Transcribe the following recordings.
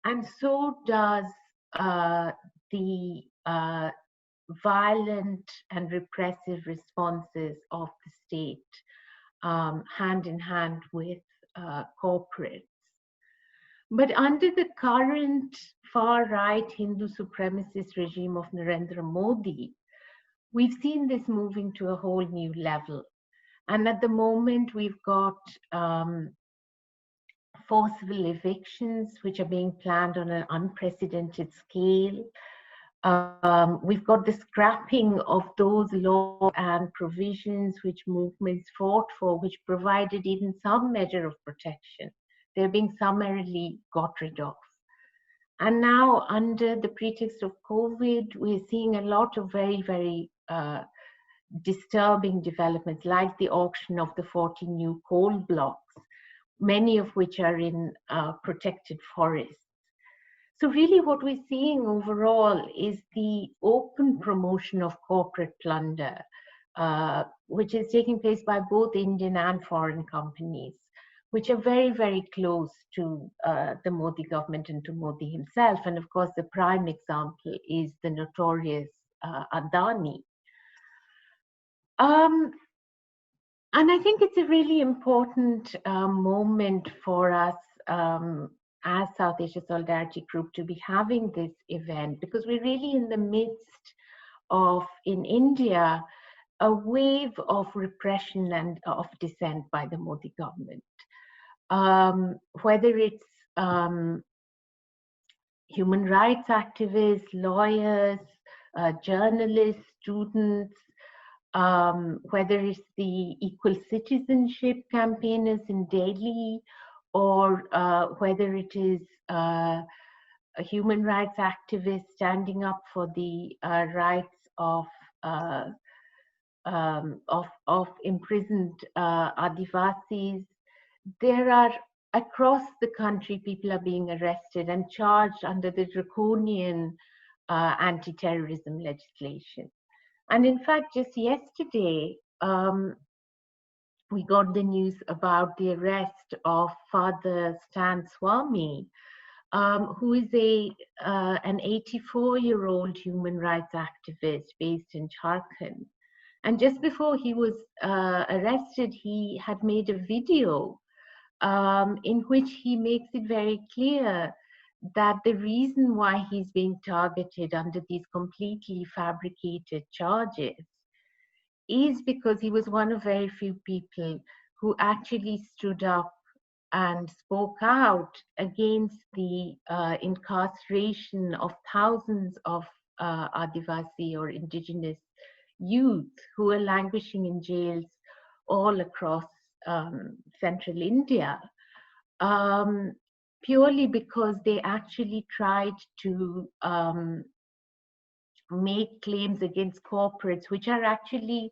And so does the violent and repressive responses of the state, hand in hand with corporates. But under the current far-right Hindu supremacist regime of Narendra Modi, we've seen this moving to a whole new level. And at the moment, we've got forcible evictions, which are being planned on an unprecedented scale. We've got the scrapping of those laws and provisions which movements fought for, which provided even some measure of protection. They're being summarily got rid of. And now, under the pretext of COVID, we're seeing a lot of very, very disturbing developments, like the auction of the 40 new coal blocks, many of which are in protected forests. So really what we're seeing overall is the open promotion of corporate plunder, which is taking place by both Indian and foreign companies, which are very, very close to the Modi government and to Modi himself. And of course, the prime example is the notorious Adani. And I think it's a really important moment for us as South Asia Solidarity Group to be having this event, because we're really in the midst of, in India, a wave of repression and of dissent by the Modi government. Whether it's human rights activists, lawyers, journalists, students, whether it's the equal citizenship campaigners in Delhi, or whether it is human rights activists standing up for the rights of imprisoned Adivasis. There are, across the country, people are being arrested and charged under the draconian anti-terrorism legislation. And in fact, just yesterday, we got the news about the arrest of Father Stan Swami, who is an 84-year-old human rights activist based in Jharkhand. And just before he was arrested, he had made a video in which he makes it very clear that the reason why he's being targeted under these completely fabricated charges is because he was one of very few people who actually stood up and spoke out against the incarceration of thousands of Adivasi or indigenous youth who are languishing in jails all across central India, purely because they actually tried to make claims against corporates, which are actually,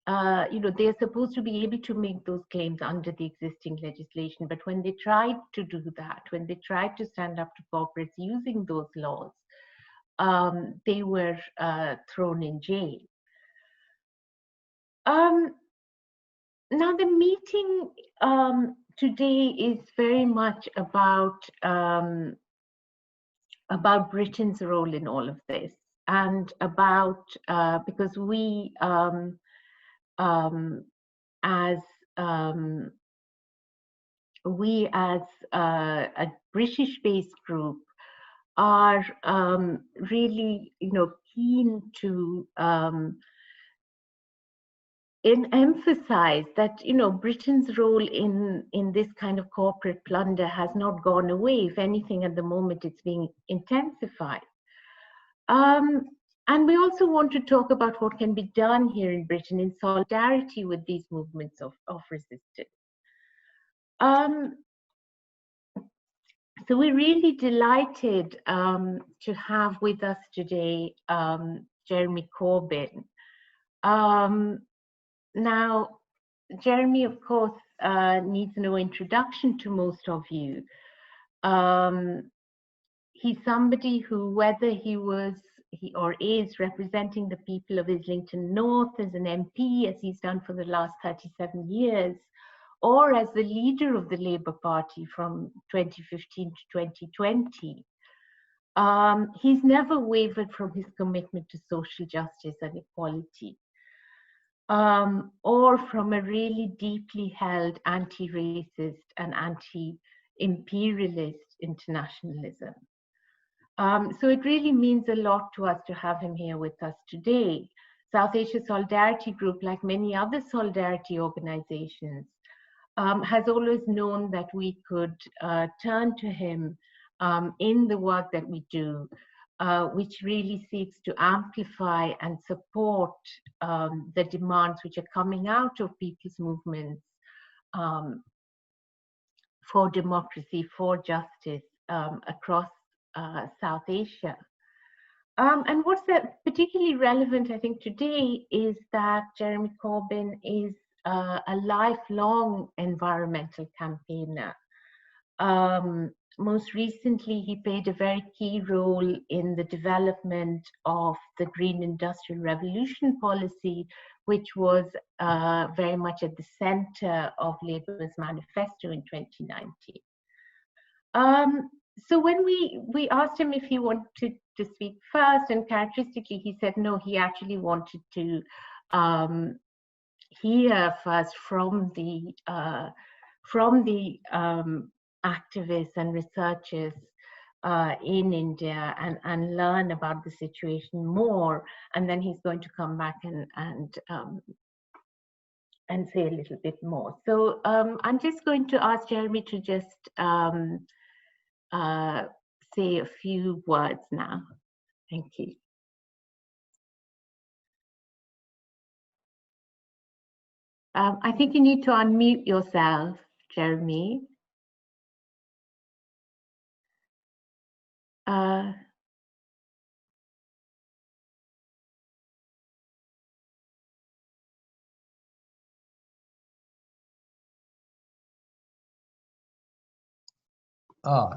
they're supposed to be able to make those claims under the existing legislation. But when they tried to do that, when they tried to stand up to corporates using those laws, they were thrown in jail. Now, the meeting today is very much about Britain's role in all of this, and about because we as a British-based group are really, keen to emphasize that, Britain's role in this kind of corporate plunder has not gone away. If anything, at the moment, it's being intensified. And we also want to talk about what can be done here in Britain in solidarity with these movements of resistance. So we're really delighted to have with us today Jeremy Corbyn. Now, Jeremy, of course, needs no introduction to most of you. He's somebody who, whether he is representing the people of Islington North as an MP, as he's done for the last 37 years, or as the leader of the Labour Party from 2015 to 2020, He's never wavered from his commitment to social justice and equality, or from a really deeply held anti-racist and anti-imperialist internationalism. So it really means a lot to us to have him here with us today. South Asia Solidarity Group, like many other solidarity organizations, has always known that we could turn to him in the work that we do, which really seeks to amplify and support the demands which are coming out of people's movements for democracy, for justice across South Asia. And what's particularly relevant, I think, today is that Jeremy Corbyn is a lifelong environmental campaigner. Most recently, he played a very key role in the development of the Green Industrial Revolution policy, which was very much at the center of Labour's manifesto in 2019. So when we asked him if he wanted to speak first, and characteristically he said no, he actually wanted to hear first from the activists and researchers in India and learn about the situation more, and then he's going to come back and say a little bit more. So I'm just going to ask Jeremy to just say a few words now. Thank you. I think you need to unmute yourself, Jeremy.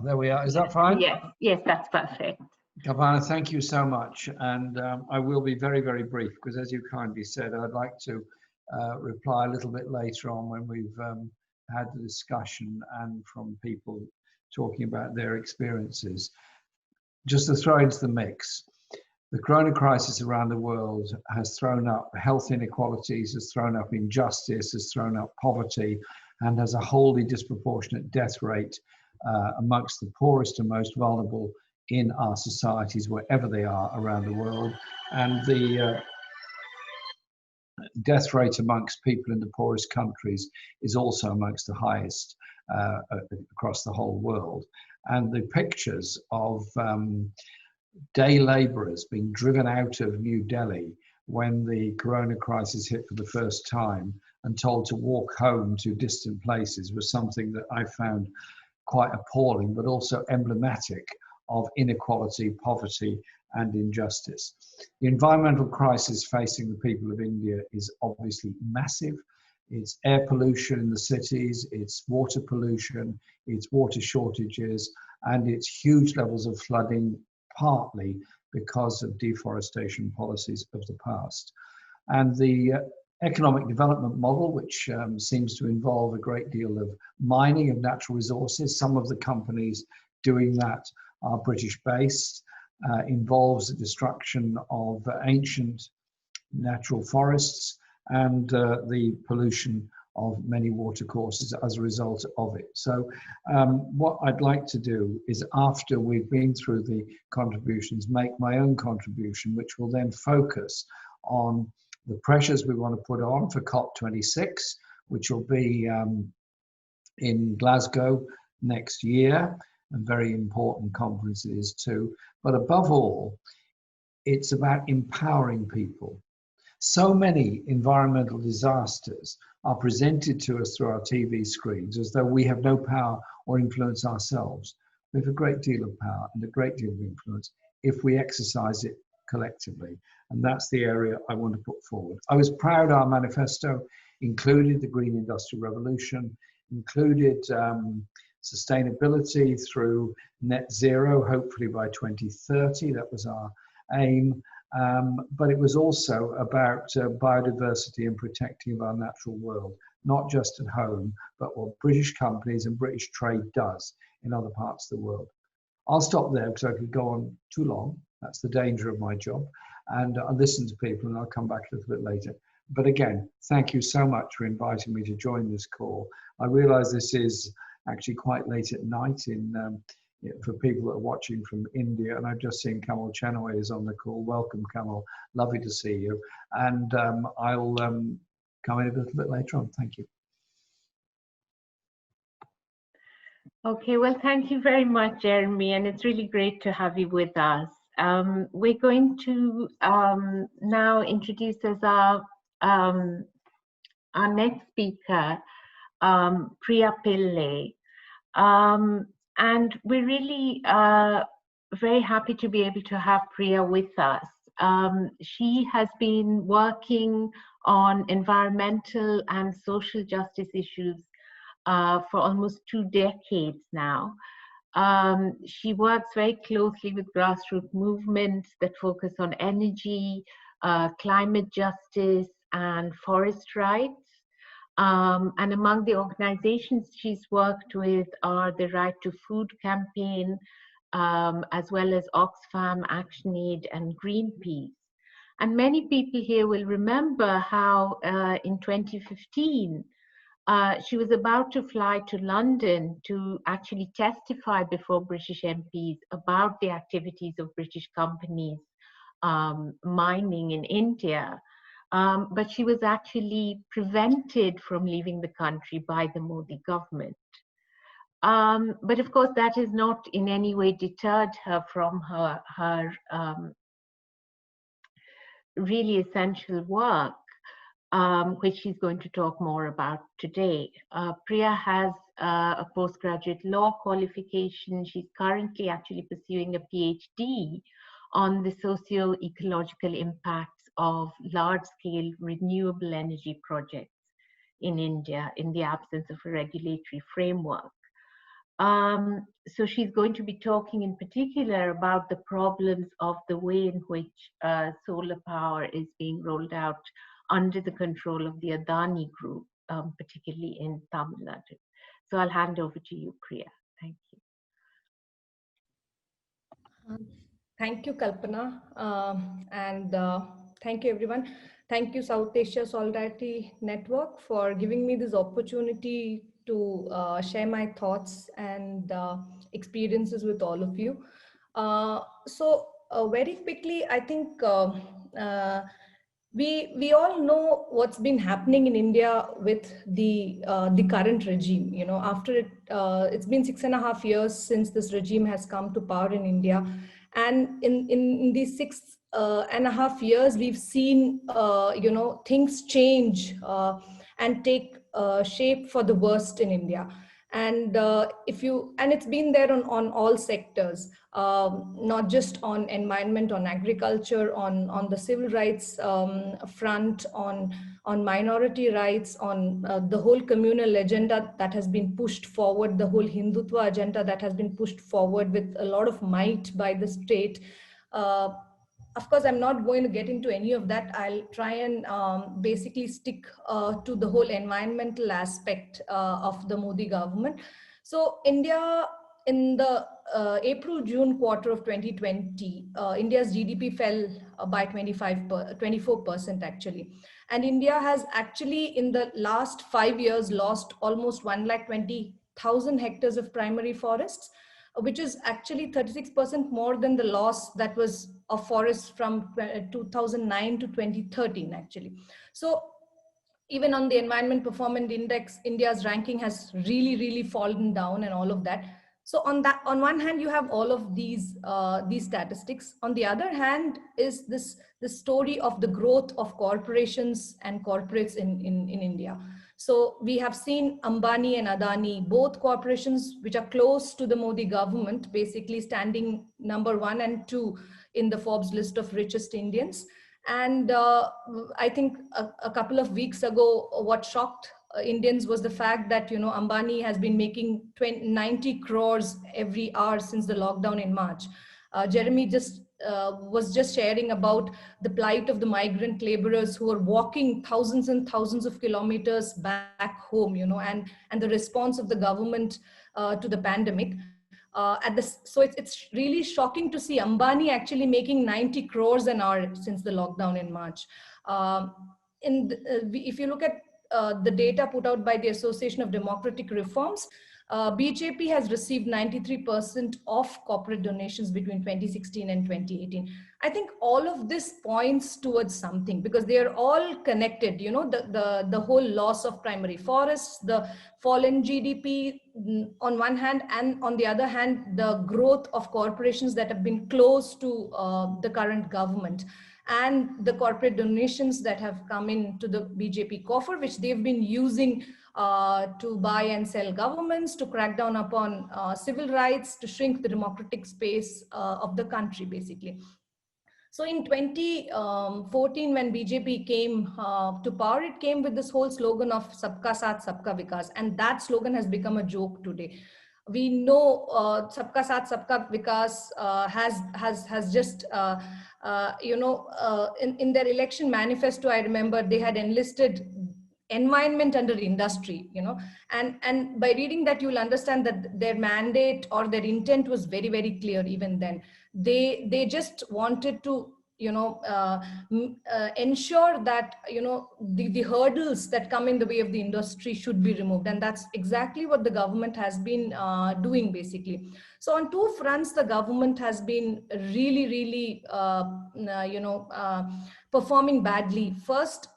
There we are. Is that fine? Yes, yes, that's perfect. Gavana, thank you so much. And I will be very, very brief, because as you kindly said, I'd like to reply a little bit later on when we've had the discussion and from people talking about their experiences. Just to throw into the mix, the corona crisis around the world has thrown up health inequalities, has thrown up injustice, has thrown up poverty, and has a wholly disproportionate death rate amongst the poorest and most vulnerable in our societies, wherever they are around the world. And the death rate amongst people in the poorest countries is also amongst the highest across the whole world. And the pictures of day laborers being driven out of New Delhi when the corona crisis hit for the first time and told to walk home to distant places was something that I found quite appalling, but also emblematic of inequality, poverty, and injustice. The environmental crisis facing the people of India is obviously massive. It's air pollution in the cities, it's water pollution, it's water shortages, and it's huge levels of flooding, partly because of deforestation policies of the past. And the economic development model, which seems to involve a great deal of mining of natural resources. Some of the companies doing that are British based, involves the destruction of ancient natural forests and the pollution of many watercourses as a result of it. So what I'd like to do is, after we've been through the contributions, make my own contribution, which will then focus on the pressures we want to put on for COP26, which will be in Glasgow next year, a very important conference it is too. But above all, it's about empowering people. So many environmental disasters are presented to us through our TV screens as though we have no power or influence ourselves. We have a great deal of power and a great deal of influence if we exercise it collectively. And that's the area I want to put forward. I was proud our manifesto included the Green Industrial Revolution, included sustainability through net zero, hopefully by 2030. That was our aim. But it was also about biodiversity and protecting of our natural world, not just at home, but what British companies and British trade does in other parts of the world. I'll stop there because I could go on too long. That's the danger of my job. And I'll listen to people and I'll come back a little bit later. But again, thank you so much for inviting me to join this call. I realize this is actually quite late at night for people that are watching from India. And I've just seen Kamal Chenaway is on the call. Welcome, Kamal. Lovely to see you. And I'll come in a little bit later on. Thank you. Okay, well, thank you very much, Jeremy, and it's really great to have you with us. We're going to now introduce as our next speaker, Priya Pillai. And we're really very happy to be able to have Priya with us. She has been working on environmental and social justice issues for almost 2 decades now. She works very closely with grassroots movements that focus on energy, climate justice, and forest rights. And among the organizations she's worked with are the Right to Food campaign, as well as Oxfam, ActionAid, and Greenpeace. And many people here will remember how in 2015, she was about to fly to London to actually testify before British MPs about the activities of British companies mining in India. But she was actually prevented from leaving the country by the Modi government. But of course, that has not in any way deterred her from her really essential work, which she's going to talk more about today. Priya has a postgraduate law qualification. She's currently actually pursuing a PhD on the socio-ecological impacts of large-scale renewable energy projects in India in the absence of a regulatory framework. So she's going to be talking in particular about the problems of the way in which solar power is being rolled out under the control of the Adani Group, particularly in Tamil Nadu. So I'll hand over to you, Priya. Thank you. Thank you, Kalpana, and thank you, everyone. Thank you, South Asia Solidarity Network, for giving me this opportunity to share my thoughts and experiences with all of you. Very quickly, I think we all know what's been happening in India with the current regime. You know, after it's been 6.5 years since this regime has come to power in India, and in these 6.5 years, we've seen you know, things change and take shape for the worst in India. And it's been there on all sectors, not just on environment, on agriculture, on the civil rights front, on minority rights, on the whole communal agenda that has been pushed forward, the whole Hindutva agenda that has been pushed forward with a lot of might by the state. Of course, I'm not going to get into any of that. I'll try and basically stick to the whole environmental aspect of the Modi government. So India, in the April-June quarter of 2020, India's GDP fell by 24% actually. And India has actually, in the last 5 years, lost almost 120,000 hectares of primary forests, which is actually 36% more than the loss that was of forests from 2009 to 2013 actually. So even on the Environment Performance Index, India's ranking has really fallen down and all of that. So on one hand, you have all of these statistics. On the other hand, is the story of the growth of corporations and corporates in India. So we have seen Ambani and Adani, both corporations which are close to the Modi government, basically standing number 1 and 2 in the Forbes list of richest Indians. And I think a couple of weeks ago, what shocked Indians was the fact that, you know, Ambani has been making 90 crores every hour since the lockdown in March. Jeremy was just sharing about the plight of the migrant laborers who are walking thousands and thousands of kilometers back home, you know, and the response of the government to the pandemic. So it's really shocking to see Ambani actually making 90 crores an hour since the lockdown in March. If you look at the data put out by the Association of Democratic Reforms, BJP has received 93% of corporate donations between 2016 and 2018. I think all of this points towards something, because they are all connected. You know, the whole loss of primary forests, the fallen GDP on one hand, and on the other hand, the growth of corporations that have been close to the current government, and the corporate donations that have come into the BJP coffer, which they've been using to buy and sell governments, to crack down upon civil rights, to shrink the democratic space of the country, basically. So in 2014, when BJP came to power, it came with this whole slogan of Sabka Saath, Sabka Vikas. And that slogan has become a joke today. We know Sabka Saath, Sabka Vikas has just, in their election manifesto, I remember they had enlisted environment under industry, and by reading that, you will understand that their mandate or their intent was very, very clear. Even then, they just wanted to ensure that the hurdles that come in the way of the industry should be removed, and that's exactly what the government has been doing, basically. So on two fronts, the government has been really performing badly. First,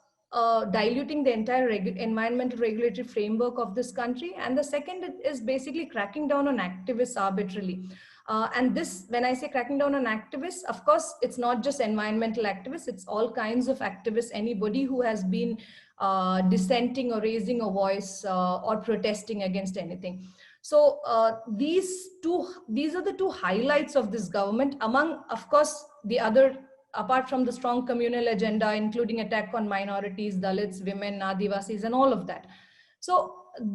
diluting the entire environmental regulatory framework of this country, and the second is basically cracking down on activists arbitrarily. And this, when I say cracking down on activists, of course, it's not just environmental activists, it's all kinds of activists, anybody who has been dissenting or raising a voice or protesting against anything. So these are the two highlights of this government, among, of course, the other, apart from the strong communal agenda, including attack on minorities, Dalits, women, Adivasis, and all of that. So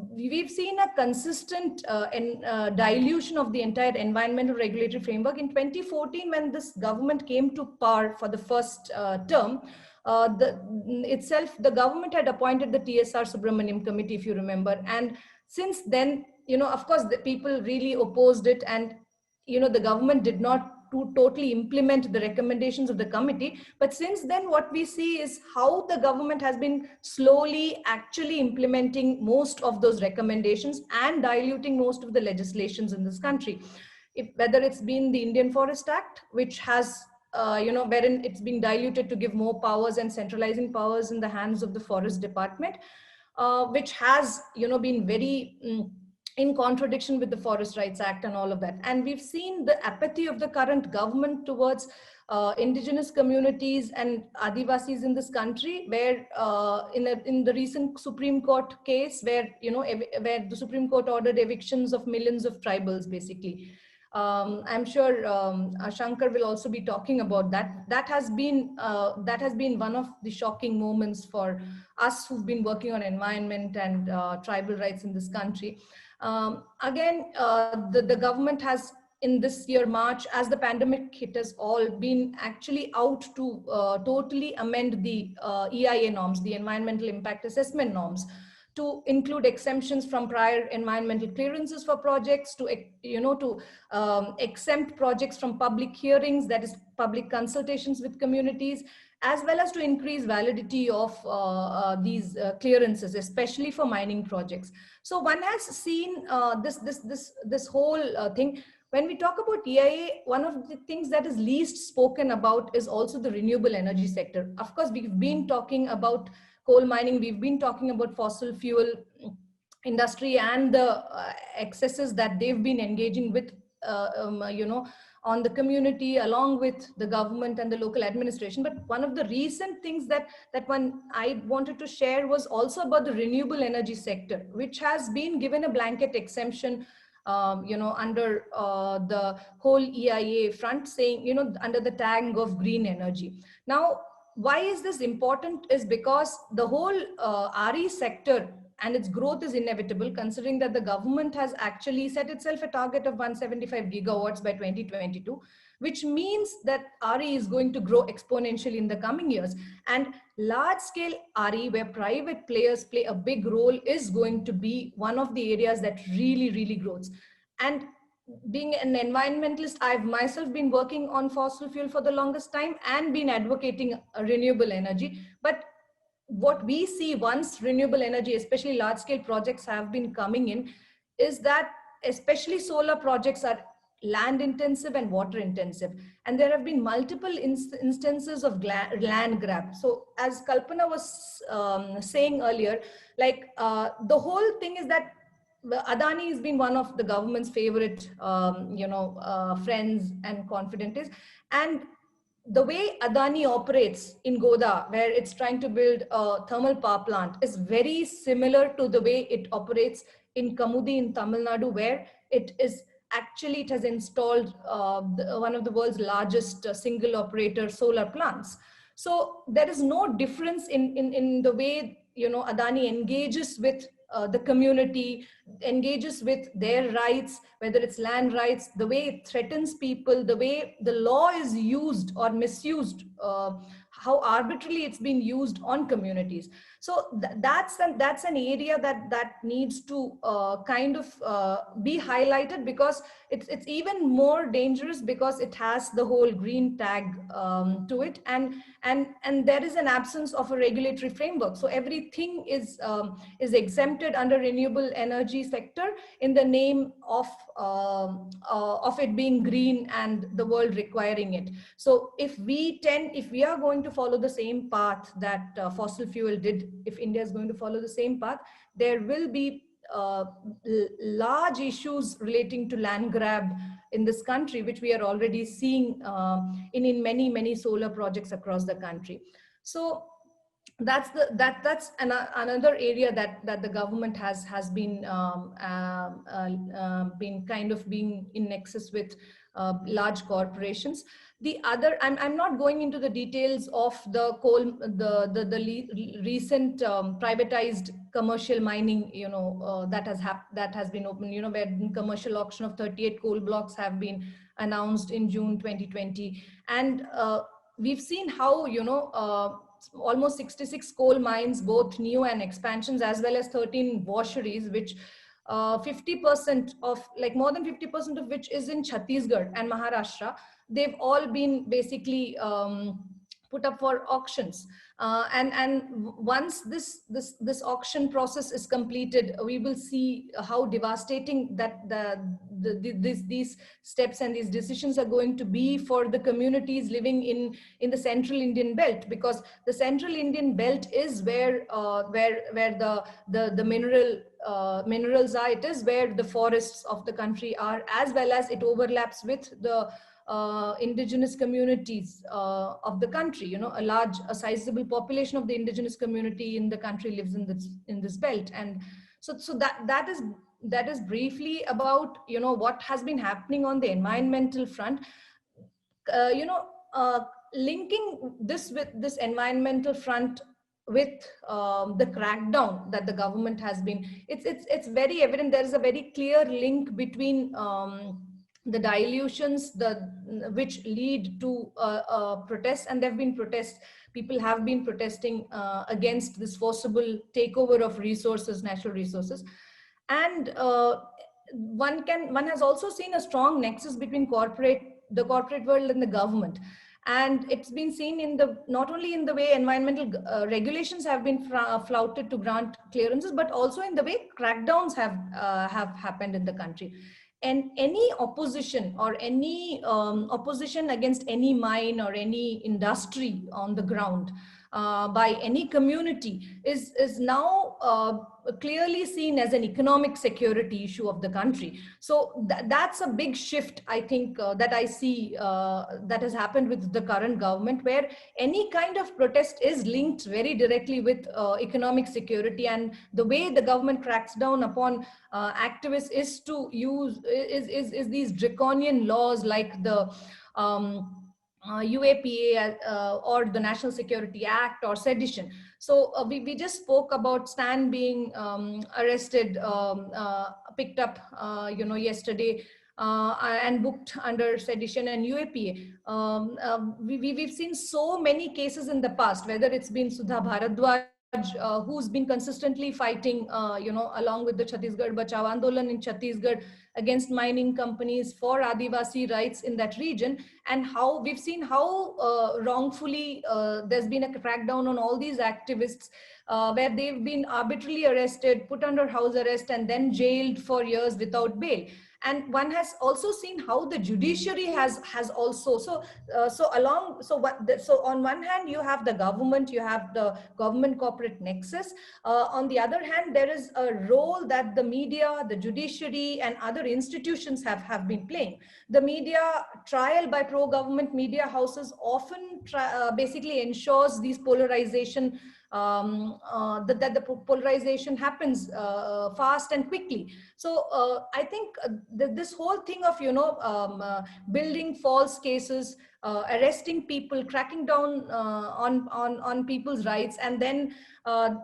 we've seen a consistent dilution of the entire environmental regulatory framework. In 2014, when this government came to power for the first term, the government had appointed the TSR Subramaniam committee, if you remember. And since then, of course, the people really opposed it, and the government did not to totally implement the recommendations of the committee. But since then, what we see is how the government has been slowly actually implementing most of those recommendations and diluting most of the legislations in this country. Whether it's been the Indian Forest Act, which has, wherein it's been diluted to give more powers and centralizing powers in the hands of the Forest Department, which has, been very in contradiction with the Forest Rights Act and all of that. And we've seen the apathy of the current government towards indigenous communities and Adivasis in this country, where in the recent Supreme Court case, where where the Supreme Court ordered evictions of millions of tribals, basically. I'm sure Shankar will also be talking about that. That has been one of the shocking moments for us who've been working on environment and tribal rights in this country. Again, the government has, in this year, March, as the pandemic hit us all, been actually out to totally amend the EIA norms, the environmental impact assessment norms, to include exemptions from prior environmental clearances for projects, to exempt projects from public hearings, that is public consultations with communities, as well as to increase validity of these clearances, especially for mining projects. So one has seen this whole thing. When we talk about EIA, one of the things that is least spoken about is also the renewable energy sector. Of course, we've been talking about coal mining, we've been talking about fossil fuel industry and the excesses that they've been engaging with, on the community, along with the government and the local administration. But one of the recent things that I wanted to share was also about the renewable energy sector, which has been given a blanket exemption, under the whole EIA front, saying, under the tag of green energy. Now, why is this important? Is because the whole RE sector and its growth is inevitable, considering that the government has actually set itself a target of 175 gigawatts by 2022, which means that RE is going to grow exponentially in the coming years. And large scale RE, where private players play a big role, is going to be one of the areas that really grows. And being an environmentalist, I've myself been working on fossil fuel for the longest time and been advocating renewable energy. But what we see once renewable energy, especially large scale projects have been coming in, is that especially solar projects are land intensive and water intensive. And there have been multiple instances of land grab. So as Kalpana was saying earlier, like the whole thing is that Adani has been one of the government's favorite, friends and confidants. And the way Adani operates in Goda, where it's trying to build a thermal power plant, is very similar to the way it operates in Kamudi in Tamil Nadu, where it has installed one of the world's largest single operator solar plants. So there is no difference in the way, Adani engages with the community, engages with their rights, whether it's land rights, the way it threatens people, the way the law is used or misused, how arbitrarily it's been used on communities. So that's an area that needs to be highlighted, because it's even more dangerous because it has the whole green tag to it, and there is an absence of a regulatory framework. So everything is exempted under renewable energy sector in the name of it being green and the world requiring it. So if we are going to follow the same path that fossil fuel did, if India is going to follow the same path, there will be large issues relating to land grab in this country, which we are already seeing in many solar projects across the country. So that's another area that the government has been being in nexus with large corporations. The other, I'm not going into the details of the recent privatized commercial mining, that has been opened, where commercial auction of 38 coal blocks have been announced in June 2020, and we've seen how almost 66 coal mines, both new and expansions, as well as 13 washeries, which 50% of, like more than 50% of which is in Chhattisgarh and Maharashtra. They've all been basically put up for auctions. And once this auction process is completed, we will see how devastating that these steps and these decisions are going to be for the communities living in the central Indian belt, because the central Indian belt is where the minerals are. It is where the forests of the country are, as well as it overlaps with the indigenous communities of the country. A sizable population of the indigenous community in the country lives in this belt. And so that is briefly about what has been happening on the environmental front. Linking this with this environmental front with the crackdown that the government has been, it's very evident. There is a very clear link between the dilutions which lead to protests, and there have been protests. People have been protesting against this forcible takeover of resources, natural resources. And one has also seen a strong nexus between the corporate world and the government. And it's been seen not only in the way environmental regulations have been flouted to grant clearances, but also in the way crackdowns have happened in the country. And any opposition or any opposition against any mine or any industry on the ground by any community is now clearly seen as an economic security issue of the country. So that's a big shift, I think, that I see that has happened with the current government, where any kind of protest is linked very directly with economic security. And the way the government cracks down upon activists is to use these draconian laws like the UAPA or the National Security Act or sedition. So we just spoke about Stan being arrested, picked up, yesterday, and booked under sedition and UAPA. We've seen so many cases in the past, whether it's been Sudha Bharadwaj who's been consistently fighting, along with the Chhattisgarh Bachao Andolan in Chhattisgarh against mining companies for Adivasi rights in that region, and how we've seen how wrongfully there's been a crackdown on all these activists, where they've been arbitrarily arrested, put under house arrest, and then jailed for years without bail. And one has also seen how the judiciary has also so on one hand you have the government, you have the government corporate nexus. On the other hand, there is a role that the media, the judiciary, and other institutions have been playing. The media trial by pro-government media houses often basically ensures these polarization, that the polarization happens fast and quickly. So I think this whole thing of building false cases, arresting people, cracking down on people's rights, and then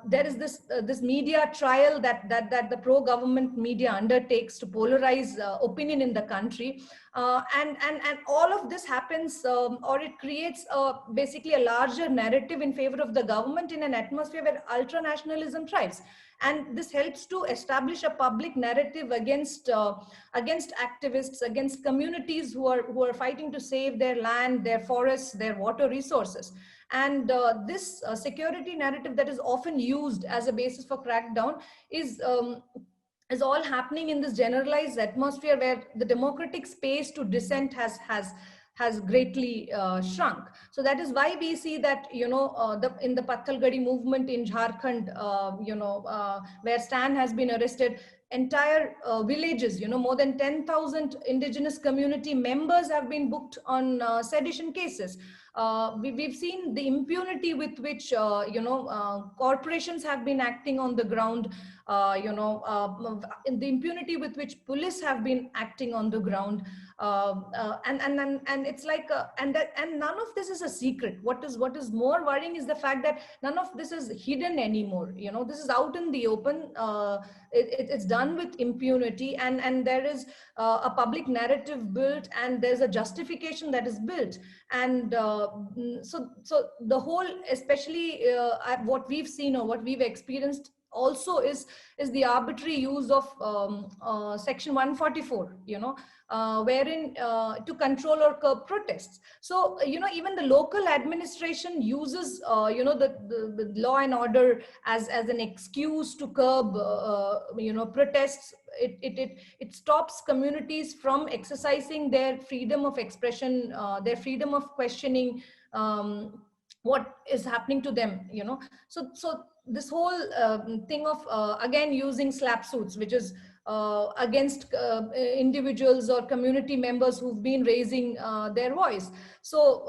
there is this media trial that the pro-government media undertakes to polarize opinion in the country, and all of this happens, or it creates basically a larger narrative in favor of the government in an atmosphere where ultranationalism thrives. And this helps to establish a public narrative against activists, against communities who are fighting to save their land, their forests, their water resources. And this security narrative that is often used as a basis for crackdown is all happening in this generalized atmosphere where the democratic space to dissent has greatly shrunk. So that is why we see that, in the Pathalgadi movement in Jharkhand, where Stan has been arrested, entire villages, more than 10,000 indigenous community members have been booked on sedition cases. We've seen the impunity with which, corporations have been acting on the ground, in the impunity with which police have been acting on the ground. And it's like, and none of this is a secret. What is more worrying is the fact that none of this is hidden anymore. This is out in the open. It's done with impunity, and there is a public narrative built, and there's a justification that is built. And so the whole, especially what we've seen or what we've experienced also is the arbitrary use of section 144, wherein to control or curb protests. So even the local administration uses the law and order as an excuse to curb protests. It stops communities from exercising their freedom of expression, their freedom of questioning what is happening to them. So this whole thing of again using slap suits, which is against individuals or community members who've been raising their voice. So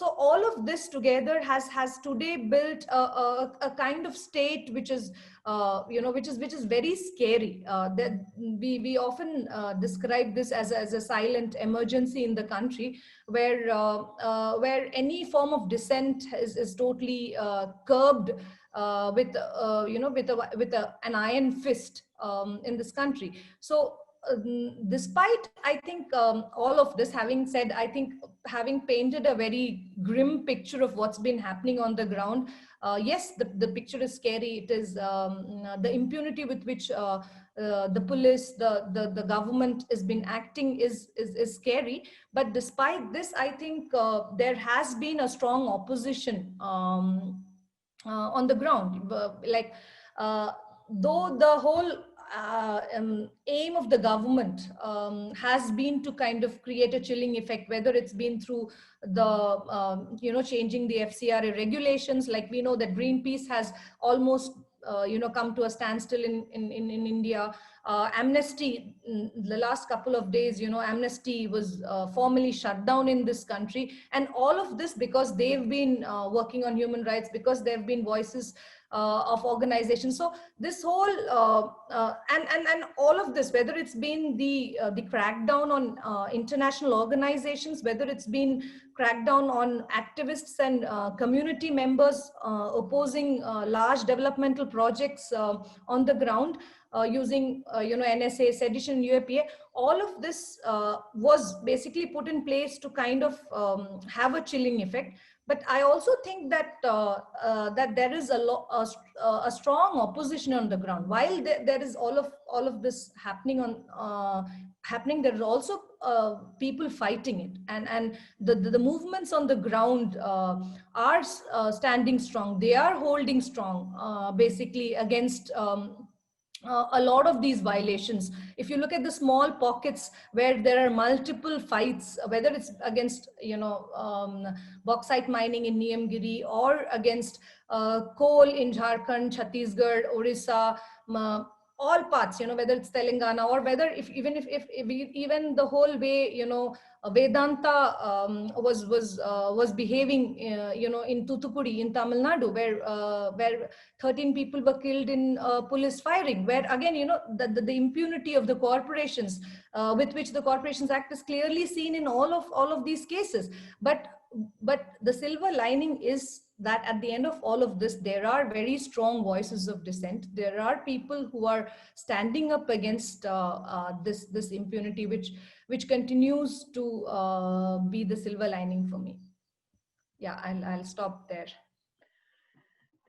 all of this together has today built a kind of state which is which is very scary. That we often describe this as a silent emergency in the country, where any form of dissent is totally curbed with an iron fist in this country. So despite, I think, all of this, having said, I think having painted a very grim picture of what's been happening on the ground, yes, the picture is scary. It is the impunity with which the police, the government has been acting is scary. But despite this, I think there has been a strong opposition on the ground. Though the whole aim of the government has been to kind of create a chilling effect, whether it's been through the changing the FCRA regulations. Like we know that Greenpeace has almost come to a standstill in India. Amnesty, the last couple of days, Amnesty was formally shut down in this country, and all of this because they've been working on human rights, because there have been voices of organizations. So this whole and all of this, whether it's been the crackdown on international organizations, whether it's been crackdown on activists and community members opposing large developmental projects on the ground using NSA, sedition, UAPA, all of this was basically put in place to kind of have a chilling effect. But I also think that that there is a strong opposition on the ground. While there is all of this happening happening, there are also people fighting it, and the movements on the ground are standing strong. They are holding strong, basically against a lot of these violations. If you look at the small pockets where there are multiple fights, whether it's against bauxite mining in Niyamgiri, or against coal in Jharkhand, Chhattisgarh, Orissa, all parts, whether it's Telangana, or whether even the whole way, Vedanta was behaving, in Thoothukudi in Tamil Nadu, where 13 people were killed in police firing, where again, the impunity of the corporations, with which the Corporations Act is clearly seen in all of these cases. But the silver lining is that at the end of all of this, there are very strong voices of dissent. There are people who are standing up against this impunity, which continues to be the silver lining for me. Yeah, I'll stop there.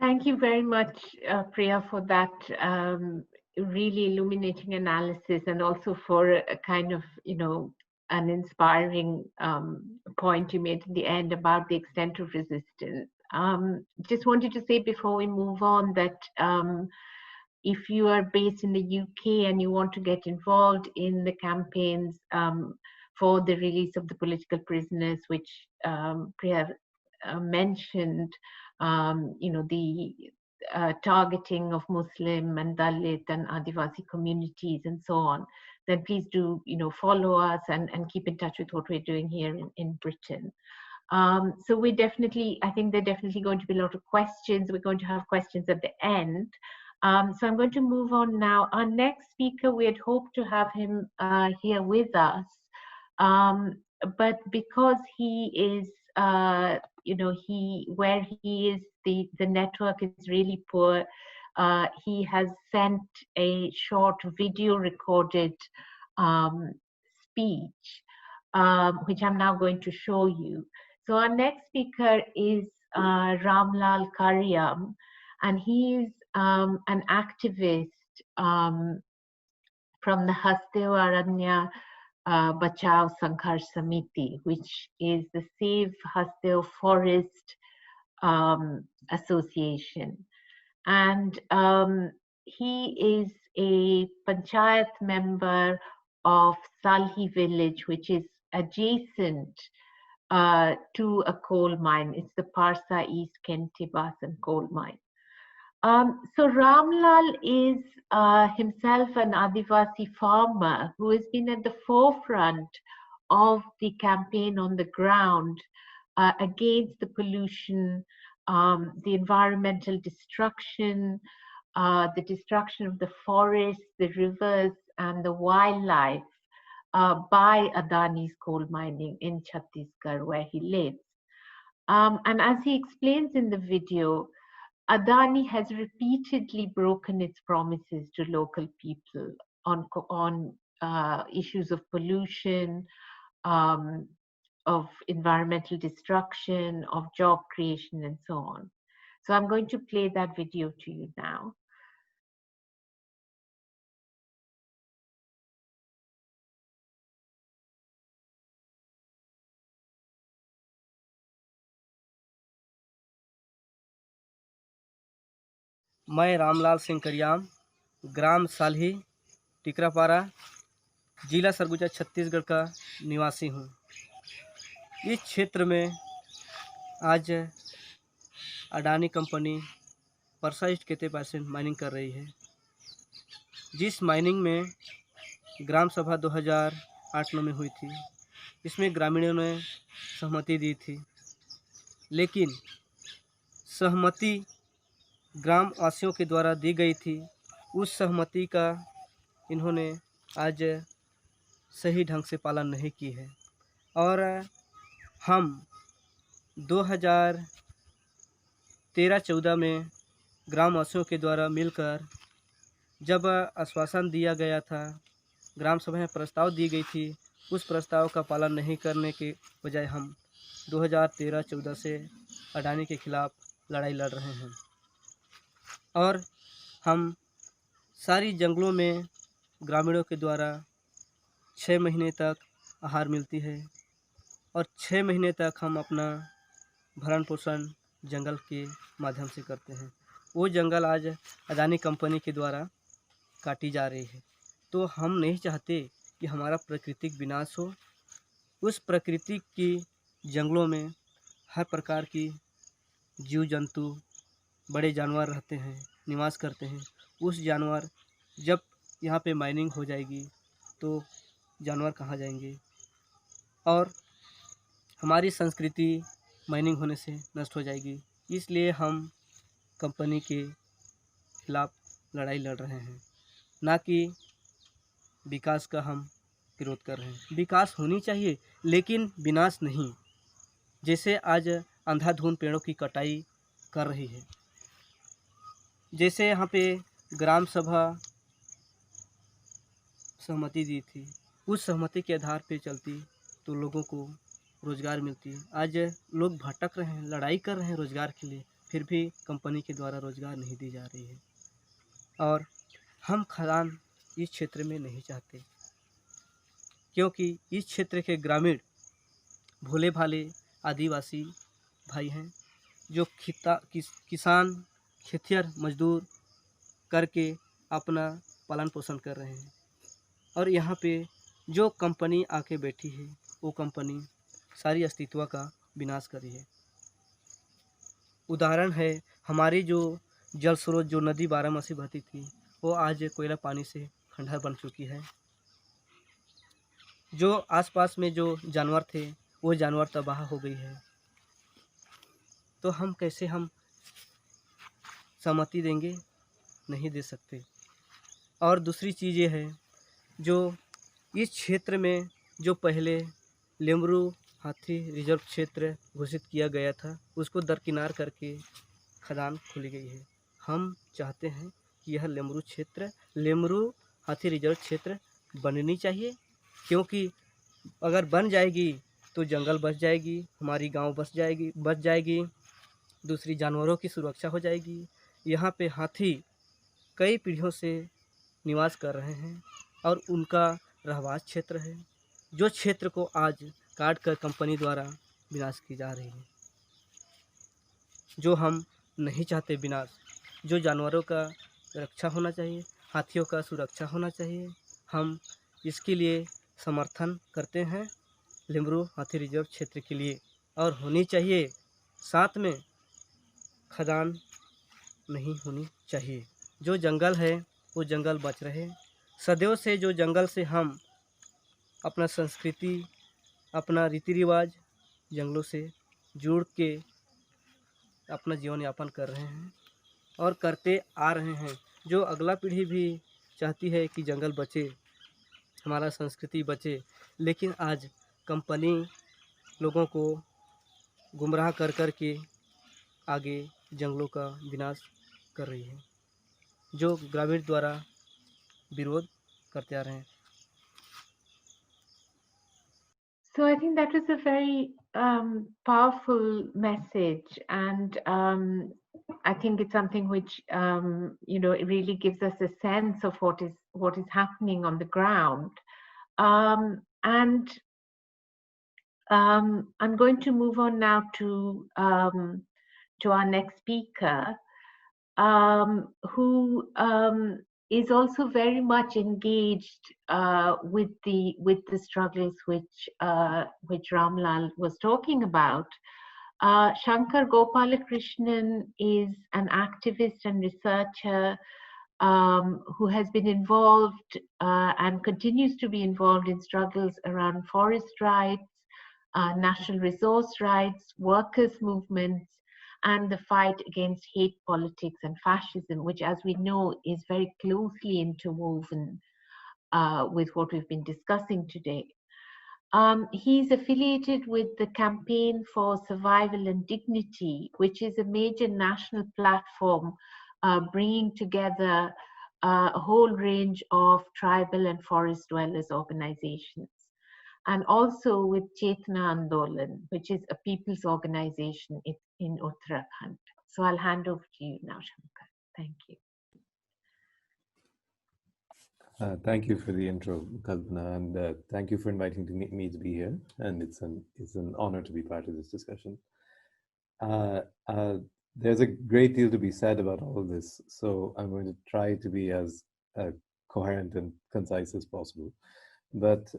Thank you very much, Priya, for that really illuminating analysis, and also for a kind of, an inspiring point you made at the end about the extent of resistance. Just wanted to say before we move on that if you are based in the UK and you want to get involved in the campaigns for the release of the political prisoners, which Priya mentioned, the targeting of Muslim and Dalit and Adivasi communities and so on, then please do, follow us and keep in touch with what we're doing here in Britain. So I think there are definitely going to be a lot of questions. We're going to have questions at the end. So I'm going to move on now. Our next speaker, we had hoped to have him here with us, but because he is, where he is, the network is really poor. He has sent a short video recorded speech, which I'm now going to show you. So our next speaker is Ramlal Kariyam, and he's an activist from the Hasdeo Aranya Bachao Sangharsh Samiti, which is the Save Hasdeo Forest Association. And he is a Panchayat member of Salhi village, which is adjacent to a coal mine. It's the Parsa East Kente Basan coal mine. So Ramlal is himself an Adivasi farmer who has been at the forefront of the campaign on the ground against the pollution, the environmental destruction, the destruction of the forests, the rivers, and the wildlife by Adani's coal mining in Chhattisgarh, where he lives. And as he explains in the video, Adani has repeatedly broken its promises to local people on issues of pollution, of environmental destruction, of job creation, and so on. So I'm going to play that video to you now. मैं रामलाल सिंह करियाम, ग्राम साल्ही, टिकरापारा, जिला सरगुजा, छत्तीसगढ़ का निवासी हूँ। इस क्षेत्र में आज Adani company Parsa east केते बासन माइनिंग कर रही है, जिस माइनिंग में ग्राम सभा 2008-9 में हुई थी। इसमें ग्रामीणों ने सहमति दी थी, लेकिन सहमति ग्राम वासियों के द्वारा दी गई थी। उस सहमति का इन्होंने आज सही ढंग से पालन नहीं की है, और हम 2013-14 में ग्राम वासियों के द्वारा मिलकर जब आश्वासन दिया गया था, ग्राम सभा में प्रस्ताव दी गई थी, उस प्रस्ताव का पालन नहीं करने के बजाय हम 2013-14 से अडानी के खिलाफ लड़ाई लड़ रहे हैं और हम सारी जंगलों में ग्रामीणों के द्वारा 6 महीने तक आहार मिलती है और 6 महीने तक हम अपना भरण पोषण जंगल के माध्यम से करते हैं। वो जंगल आज अदानी कंपनी के द्वारा काटी जा रही है, तो हम नहीं चाहते कि हमारा प्राकृतिक विनाश हो। उस प्रकृति की जंगलों में हर प्रकार की जीव जंतु, बड़े जानवर रहते हैं, निवास करते हैं। उस जानवर जब यहाँ पे माइनिंग हो जाएगी तो जानवर कहाँ जाएंगे और हमारी संस्कृति माइनिंग होने से नष्ट हो जाएगी। इसलिए हम कंपनी के खिलाफ लड़ाई लड़ रहे हैं, ना कि विकास का हम विरोध कर रहे हैं। विकास होनी चाहिए लेकिन विनाश नहीं। जैसे आज अंधाधुंध पेड़ों की कटाई कर रही है, जैसे यहाँ पे ग्राम सभा सहमति दी थी, उस सहमति के आधार पे चलती तो लोगों को रोज़गार मिलती। आज लोग भटक रहे हैं, लड़ाई कर रहे हैं रोज़गार के लिए, फिर भी कंपनी के द्वारा रोज़गार नहीं दी जा रही है। और हम खदान इस क्षेत्र में नहीं चाहते, क्योंकि इस क्षेत्र के ग्रामीण भोले भाले आदिवासी भाई हैं जो किसान खेतिहर मजदूर करके अपना पालन पोषण कर रहे हैं। और यहाँ पे जो कंपनी आके बैठी है वो कंपनी सारी अस्तित्व का विनाश करी है। उदाहरण है, हमारी जो जल स्रोत, जो नदी बारामासी बहती थी, वो आज कोयला पानी से खंडहर बन चुकी है। जो आसपास में जो जानवर थे वो जानवर तबाह हो गई है। तो हम कैसे सहमति देंगे? नहीं दे सकते। और दूसरी चीज़ ये है, जो इस क्षेत्र में जो पहले लेमरू हाथी रिजर्व क्षेत्र घोषित किया गया था, उसको दरकिनार करके खदान खोली गई है। हम चाहते हैं कि यह लेमरू हाथी रिजर्व क्षेत्र बननी चाहिए, क्योंकि अगर बन जाएगी तो जंगल बच जाएगी, हमारी गांव बच जाएगी, दूसरी जानवरों की सुरक्षा हो जाएगी। यहाँ पे हाथी कई पीढ़ियों से निवास कर रहे हैं और उनका रहवास क्षेत्र है, जो क्षेत्र को आज काट कर कंपनी द्वारा विनाश की जा रही है। जो हम नहीं चाहते विनाश, जो जानवरों का रक्षा होना चाहिए, हाथियों का सुरक्षा होना चाहिए, हम इसके लिए समर्थन करते हैं लेमरू हाथी रिजर्व क्षेत्र के लिए। और होनी चाहिए, साथ में खदान नहीं होनी चाहिए। जो जंगल है वो जंगल बच रहे। सदियों से जो जंगल से हम अपना संस्कृति, अपना रीति रिवाज जंगलों से जुड़ के अपना जीवन यापन कर रहे हैं और करते आ रहे हैं। जो अगला पीढ़ी भी चाहती है कि जंगल बचे, हमारा संस्कृति बचे, लेकिन आज कंपनी लोगों को गुमराह कर के आगे जंगलों का विनाश कर रही है, जो ग्रामीण द्वारा विरोध करते आ रहे हैं। So I think that was a very powerful message, and I think it's something which it really gives us a sense of what is happening on the ground. And I'm going to move on now to our next speaker, who is also very much engaged with the struggles which Ramlal was talking about. Shankar Gopalakrishnan is an activist and researcher who has been involved and continues to be involved in struggles around forest rights, national resource rights, workers' movements, and the fight against hate politics and fascism, which, as we know, is very closely interwoven with what we've been discussing today. He's affiliated with the Campaign for Survival and Dignity, which is a major national platform bringing together a whole range of tribal and forest dwellers organizations. and also with Chetna Andolan, which is a people's organization in Uttarakhand. So I'll hand over to you now, Shankar. Thank you. Thank you for the intro, Kalpana, and thank you for inviting me to be here. And it's an honor to be part of this discussion. There's a great deal to be said about all of this, so I'm going to try to be as coherent and concise as possible. But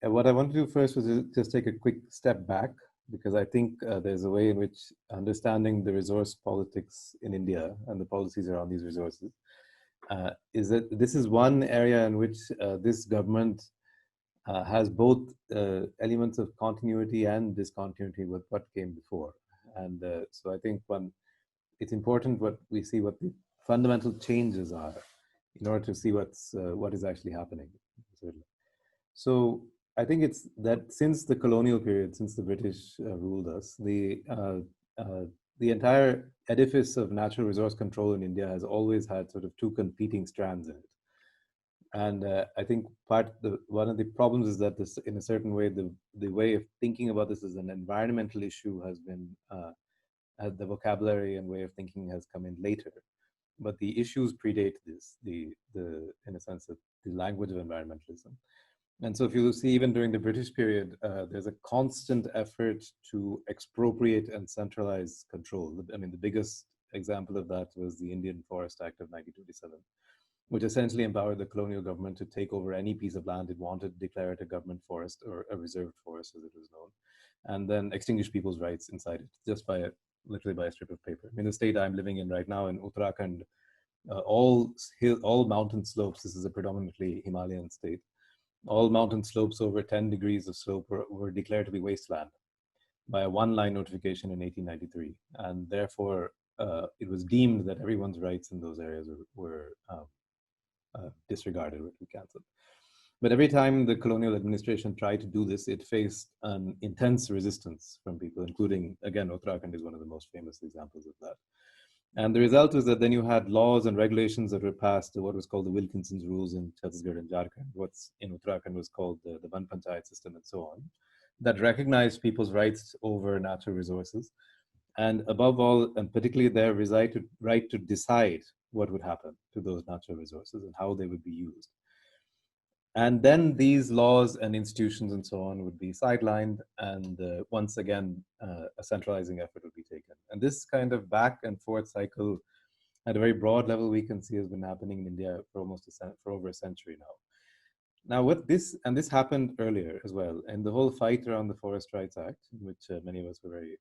what I want to do first was just take a quick step back, because I think there's a way in which understanding the resource politics in India and the policies around these resources is that this is one area in which this government has both elements of continuity and discontinuity with what came before. And so I think it's important what we see what the fundamental changes are in order to see what is actually happening. So I think it's that since the colonial period, since the British ruled us, the entire edifice of natural resource control in India has always had sort of two competing strands in it. And I think one of the problems is that this, in a certain way, the way of thinking about this as an environmental issue has been, the vocabulary and way of thinking has come in later. But the issues predate this, in a sense, the language of environmentalism. And so if you see, even during the British period, there's a constant effort to expropriate and centralize control. I mean, the biggest example of that was the Indian Forest Act of 1927, which essentially empowered the colonial government to take over any piece of land it wanted, declare it a government forest or a reserved forest as it was known, and then extinguish people's rights inside it, just literally by a strip of paper. I mean, the state I'm living in right now in Uttarakhand, all mountain slopes, this is a predominantly Himalayan state, all mountain slopes over 10 degrees of slope were declared to be wasteland by a one-line notification in 1893. And therefore, it was deemed that everyone's rights in those areas were disregarded, or cancelled. But every time the colonial administration tried to do this, it faced an intense resistance from people, including, again, Uttarakhand is one of the most famous examples of that. And the result was that then you had laws and regulations that were passed, what was called the Wilkinson's rules in Chhattisgarh and Jharkhand, what's in Uttarakhand was called the Van Panchayat system and so on, that recognized people's rights over natural resources. And above all, and particularly their right to decide what would happen to those natural resources and how they would be used. And then these laws and institutions and so on would be sidelined, and once again, a centralizing effort would be taken. And this kind of back and forth cycle at a very broad level we can see has been happening in India for over a century now. Now this happened earlier as well, and the whole fight around the Forest Rights Act, in which many of us were very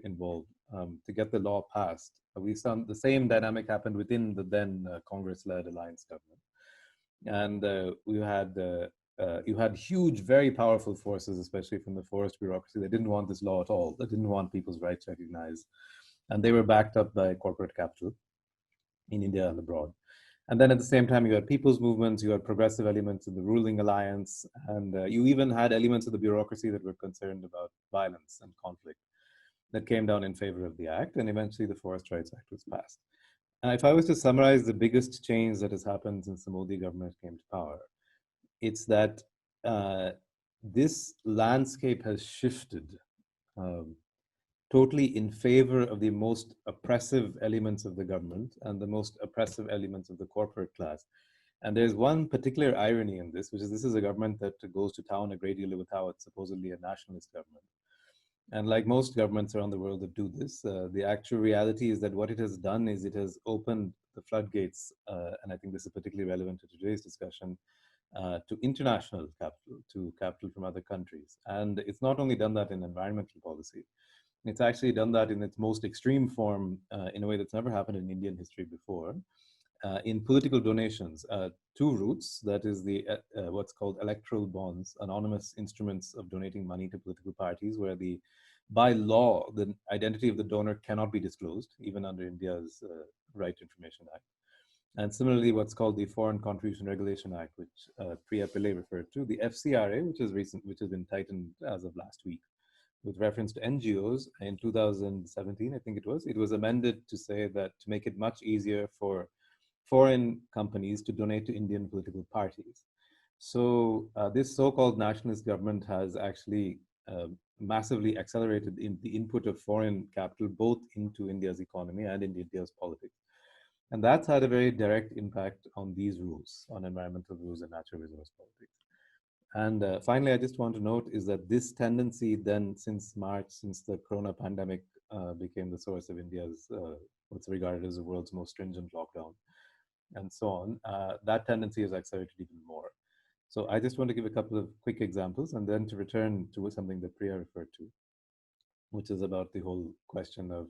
involved, to get the law passed, we saw the same dynamic happened within the then Congress-led alliance government. And you had huge, very powerful forces, especially from the forest bureaucracy. They didn't want this law at all. They didn't want people's rights recognized. And they were backed up by corporate capital in India and abroad. And then at the same time, you had people's movements, you had progressive elements in the ruling alliance, and you even had elements of the bureaucracy that were concerned about violence and conflict that came down in favor of the act. And eventually the Forest Rights Act was passed. And if I was to summarize the biggest change that has happened since the Modi government came to power, it's that this landscape has shifted totally in favor of the most oppressive elements of the government and the most oppressive elements of the corporate class. And there's one particular irony in this, which is this is a government that goes to town a great deal with how it's supposedly a nationalist government. And like most governments around the world that do this, the actual reality is that what it has done is it has opened the floodgates, and I think this is particularly relevant to today's discussion, to international capital, to capital from other countries. And it's not only done that in environmental policy, it's actually done that in its most extreme form in a way that's never happened in Indian history before. In political donations, two routes, that is the what's called electoral bonds, anonymous instruments of donating money to political parties, where by law, the identity of the donor cannot be disclosed, even under India's Right to Information Act. And similarly, what's called the Foreign Contribution Regulation Act, which Priya Pillai referred to, the FCRA, which has been tightened as of last week, with reference to NGOs in 2017, I think it was amended to say that to make it much easier for foreign companies to donate to Indian political parties. So this so-called nationalist government has actually massively accelerated in the input of foreign capital both into India's economy and in India's politics. And that's had a very direct impact on these rules, on environmental rules and natural resource politics. And finally, I just want to note is that this tendency then since March, since the corona pandemic became the source of India's, what's regarded as the world's most stringent lockdown and so on, that tendency has accelerated even more. So I just want to give a couple of quick examples and then to return to something that Priya referred to, which is about the whole question of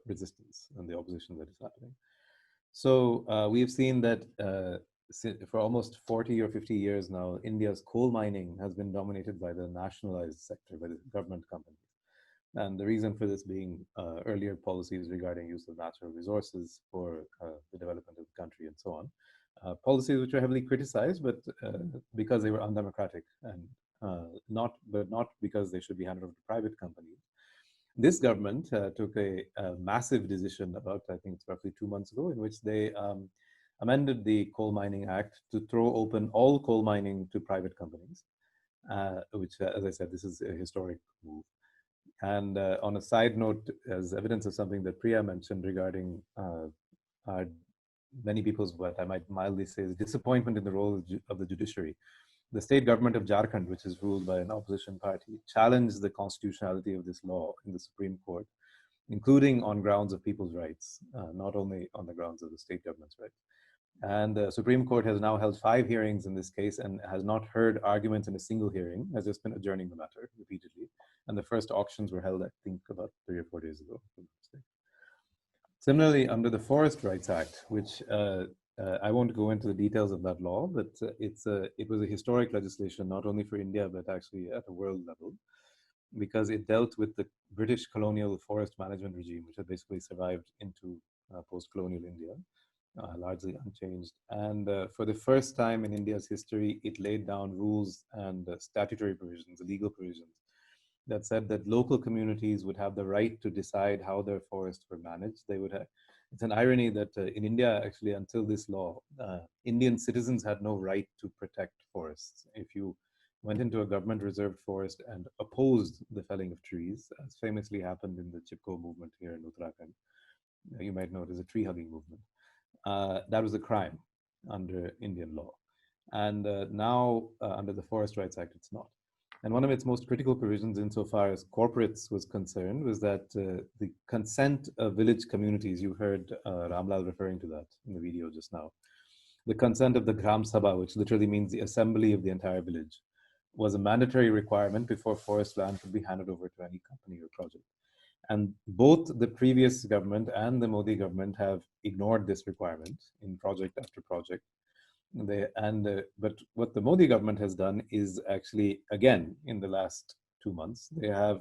resistance and the opposition that is happening. So we've seen that for almost 40 or 50 years now, India's coal mining has been dominated by the nationalized sector, by the government companies. And the reason for this being earlier policies regarding use of natural resources for the development of the country and so on. Policies which are heavily criticized, but because they were undemocratic and not because they should be handed over to private companies. This government took a massive decision about, I think it's roughly 2 months ago, in which they amended the Coal Mining Act to throw open all coal mining to private companies, which, as I said, this is a historic move. And on a side note, as evidence of something that Priya mentioned regarding many people's, what I might mildly say, is disappointment in the role of the judiciary. The state government of Jharkhand, which is ruled by an opposition party, challenged the constitutionality of this law in the Supreme Court, including on grounds of people's rights, not only on the grounds of the state government's rights. And the Supreme Court has now held 5 hearings in this case and has not heard arguments in a single hearing, has just been adjourning the matter repeatedly. And the first auctions were held, I think, about 3 or 4 days ago. Similarly, under the Forest Rights Act, which I won't go into the details of that law, but it was a historic legislation, not only for India, but actually at a world level, because it dealt with the British colonial forest management regime, which had basically survived into post-colonial India, largely unchanged. And for the first time in India's history, it laid down rules and statutory provisions, legal provisions, that said that local communities would have the right to decide how their forests were managed. They would have. It's an irony that in India, actually, until this law, Indian citizens had no right to protect forests. If you went into a government-reserved forest and opposed the felling of trees, as famously happened in the Chipko movement here in Uttarakhand, you might know it as a tree-hugging movement, that was a crime under Indian law. And now, under the Forest Rights Act, it's not. And one of its most critical provisions insofar as corporates was concerned was that the consent of village communities, you heard Ramlal referring to that in the video just now, the consent of the Gram Sabha, which literally means the assembly of the entire village, was a mandatory requirement before forest land could be handed over to any company or project. And both the previous government and the Modi government have ignored this requirement in project after project. But what the Modi government has done is actually, again, in the last 2 months, they have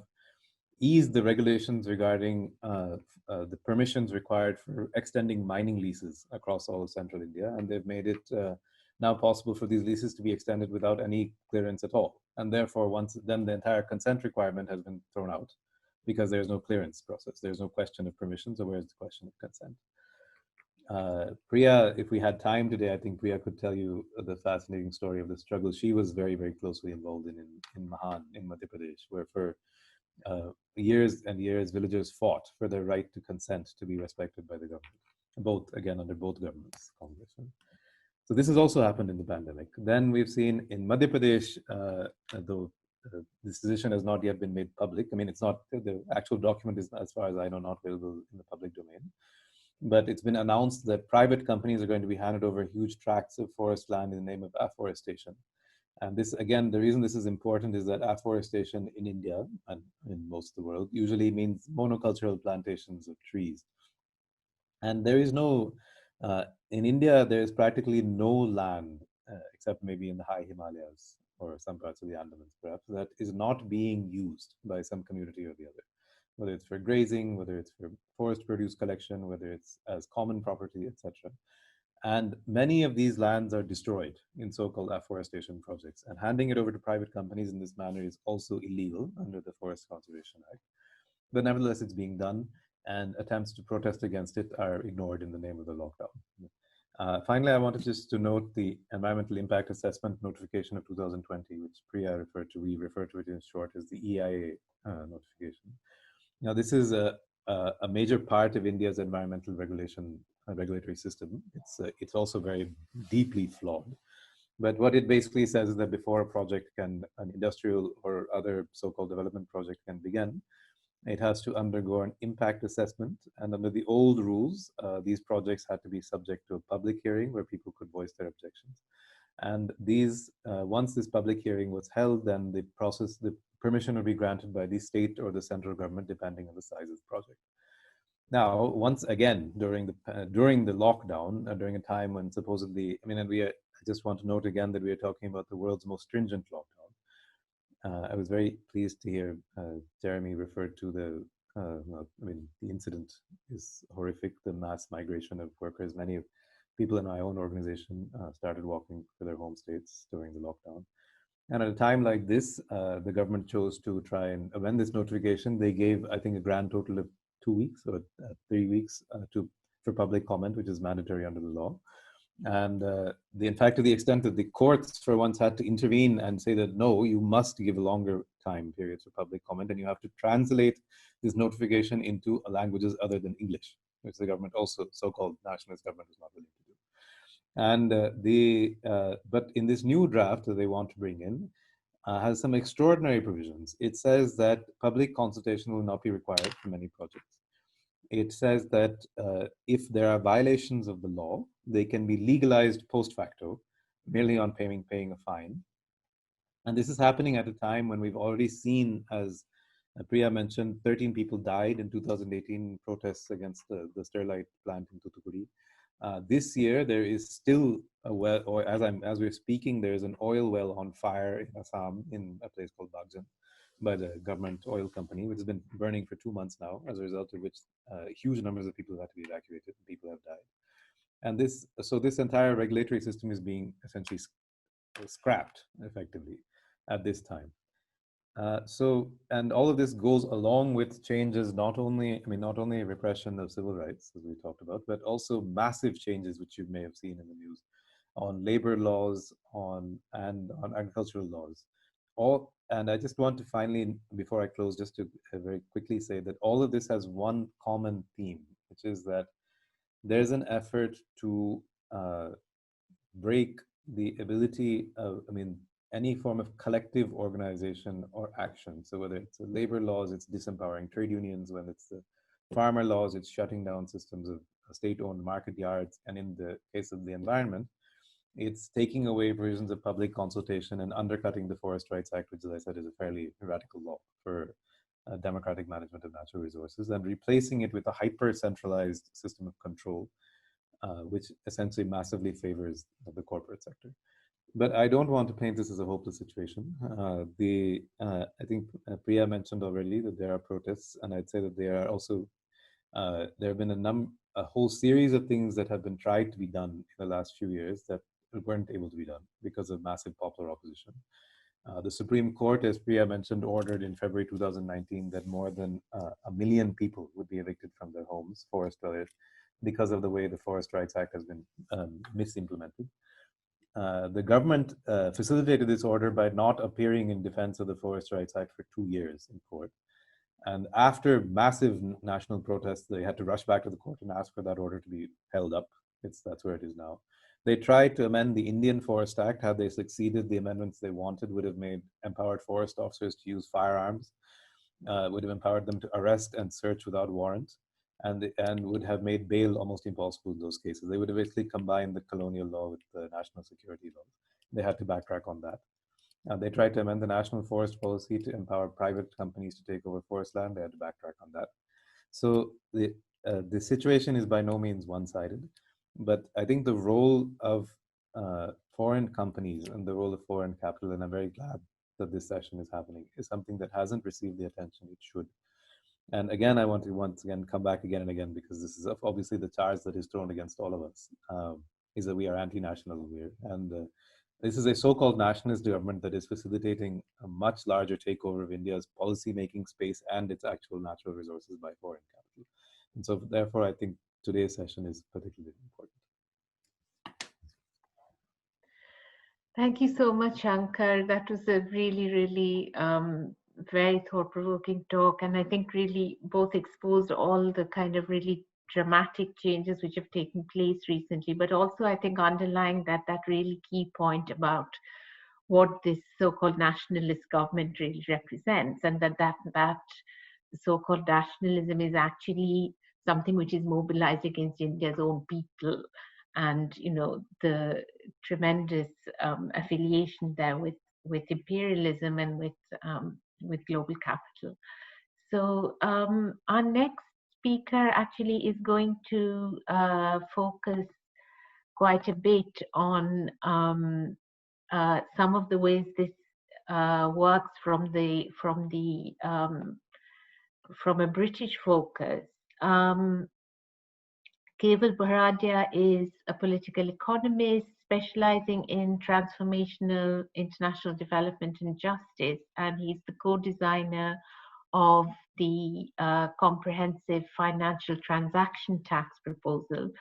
eased the regulations regarding the permissions required for extending mining leases across all of central India, and they've made it now possible for these leases to be extended without any clearance at all. And therefore, then the entire consent requirement has been thrown out because there's no clearance process. There's no question of permissions, so where's the question of consent? Priya, if we had time today, I think Priya could tell you the fascinating story of the struggle she was very, very closely involved in Mahan, in Madhya Pradesh, where for years and years, villagers fought for their right to consent to be respected by the government, again, under both governments, Congress. So this has also happened in the pandemic. Then we've seen in Madhya Pradesh, though this decision has not yet been made public. I mean, it's not, the actual document is, as far as I know, not available in the public domain. But it's been announced that private companies are going to be handed over huge tracts of forest land in the name of afforestation. And this, again, the reason this is important is that afforestation in India and in most of the world usually means monocultural plantations of trees. And there is no, in India, there is practically no land, except maybe in the high Himalayas or some parts of the Andamans, perhaps, that is not being used by some community or the other, whether it's for grazing, whether it's for forest produce collection, whether it's as common property, etc. And many of these lands are destroyed in so-called afforestation projects. And handing it over to private companies in this manner is also illegal under the Forest Conservation Act. But nevertheless, it's being done, and attempts to protest against it are ignored in the name of the lockdown. Finally, I wanted just to note the environmental impact assessment notification of 2020, which Priya referred to. We refer to it in short as the EIA notification. Now, this is a major part of India's environmental regulatory system. It's also very deeply flawed. But what it basically says is that before a project an industrial or other so-called development project can begin, it has to undergo an impact assessment. And under the old rules, these projects had to be subject to a public hearing where people could voice their objections. And these, once this public hearing was held, then the permission would be granted by the state or the central government, depending on the size of the project. Now, once again, during the lockdown, during a time when supposedly, I just want to note again that we are talking about the world's most stringent lockdown. I was very pleased to hear Jeremy refer to the incident is horrific, the mass migration of workers. Many people in my own organization started walking for their home states during the lockdown. And at a time like this, the government chose to try and amend this notification. They gave, I think, a grand total of 2 weeks or 3 weeks for public comment, which is mandatory under the law. And in fact, to the extent that the courts for once had to intervene and say that, no, you must give a longer time period for public comment, and you have to translate this notification into languages other than English, which the government also, so-called nationalist government, was not willing to do. And but in this new draft that they want to bring in, has some extraordinary provisions. It says that public consultation will not be required for many projects. It says that if there are violations of the law, they can be legalized post facto, merely on paying a fine. And this is happening at a time when we've already seen, as Priya mentioned, 13 people died in 2018 protests against the Sterlite plant in Thoothukudi. This year, there is still a well, or as we're speaking, there's an oil well on fire in Assam in a place called Bagjan by the government oil company, which has been burning for 2 months now, as a result of which huge numbers of people have had to be evacuated and people have died. And this entire regulatory system is being essentially scrapped effectively at this time. And all of this goes along with changes, not only repression of civil rights, as we talked about, but also massive changes, which you may have seen in the news, on labor laws, on agricultural laws. And I just want to finally, before I close, just to very quickly say that all of this has one common theme, which is that there's an effort to break the ability of, any form of collective organization or action. So whether it's the labor laws, it's disempowering trade unions. When it's the farmer laws, it's shutting down systems of state-owned market yards. And in the case of the environment, it's taking away provisions of public consultation and undercutting the Forest Rights Act, which, as I said, is a fairly radical law for democratic management of natural resources, and replacing it with a hyper-centralized system of control, which essentially massively favors the corporate sector. But I don't want to paint this as a hopeless situation. I think Priya mentioned already that there are protests, and I'd say that there are also there have been a whole series of things that have been tried to be done in the last few years that weren't able to be done because of massive popular opposition. The Supreme Court, as Priya mentioned, ordered in February 2019 that more than 1 million people would be evicted from their homes, forest dwellers, because of the way the Forest Rights Act has been misimplemented. The government facilitated this order by not appearing in defense of the Forest Rights Act for 2 years in court. And after massive national protests, they had to rush back to the court and ask for that order to be held up. That's where it is now. They tried to amend the Indian Forest Act. Had they succeeded, the amendments they wanted would have empowered forest officers to use firearms, would have empowered them to arrest and search without warrant, and would have made bail almost impossible in those cases. They would have basically combined the colonial law with the national security law. They had to backtrack on that. They tried to amend the national forest policy to empower private companies to take over forest land. They had to backtrack on that. So the situation is by no means one-sided, but I think the role of foreign companies and the role of foreign capital, and I'm very glad that this session is happening, is something that hasn't received the attention it should. And again, I want to once again come back again and again, because this is obviously the charge that is thrown against all of us, is that we are anti-national here. And this is a so-called nationalist government that is facilitating a much larger takeover of India's policy-making space and its actual natural resources by foreign capital. And so therefore, I think today's session is particularly important. Thank you so much, Shankar. That was a really, really very thought-provoking talk, and I think really both exposed all the kind of really dramatic changes which have taken place recently, but also I think underlying that really key point about what this so-called nationalist government really represents, and that so-called nationalism is actually something which is mobilized against India's own people, and the tremendous affiliation there with imperialism and with global capital. So our next speaker actually is going to focus quite a bit on some of the ways this works from a British focus. Keval Bharadia is a political economist specializing in transformational international development and justice, and he's the co-designer of the comprehensive financial transaction tax proposal.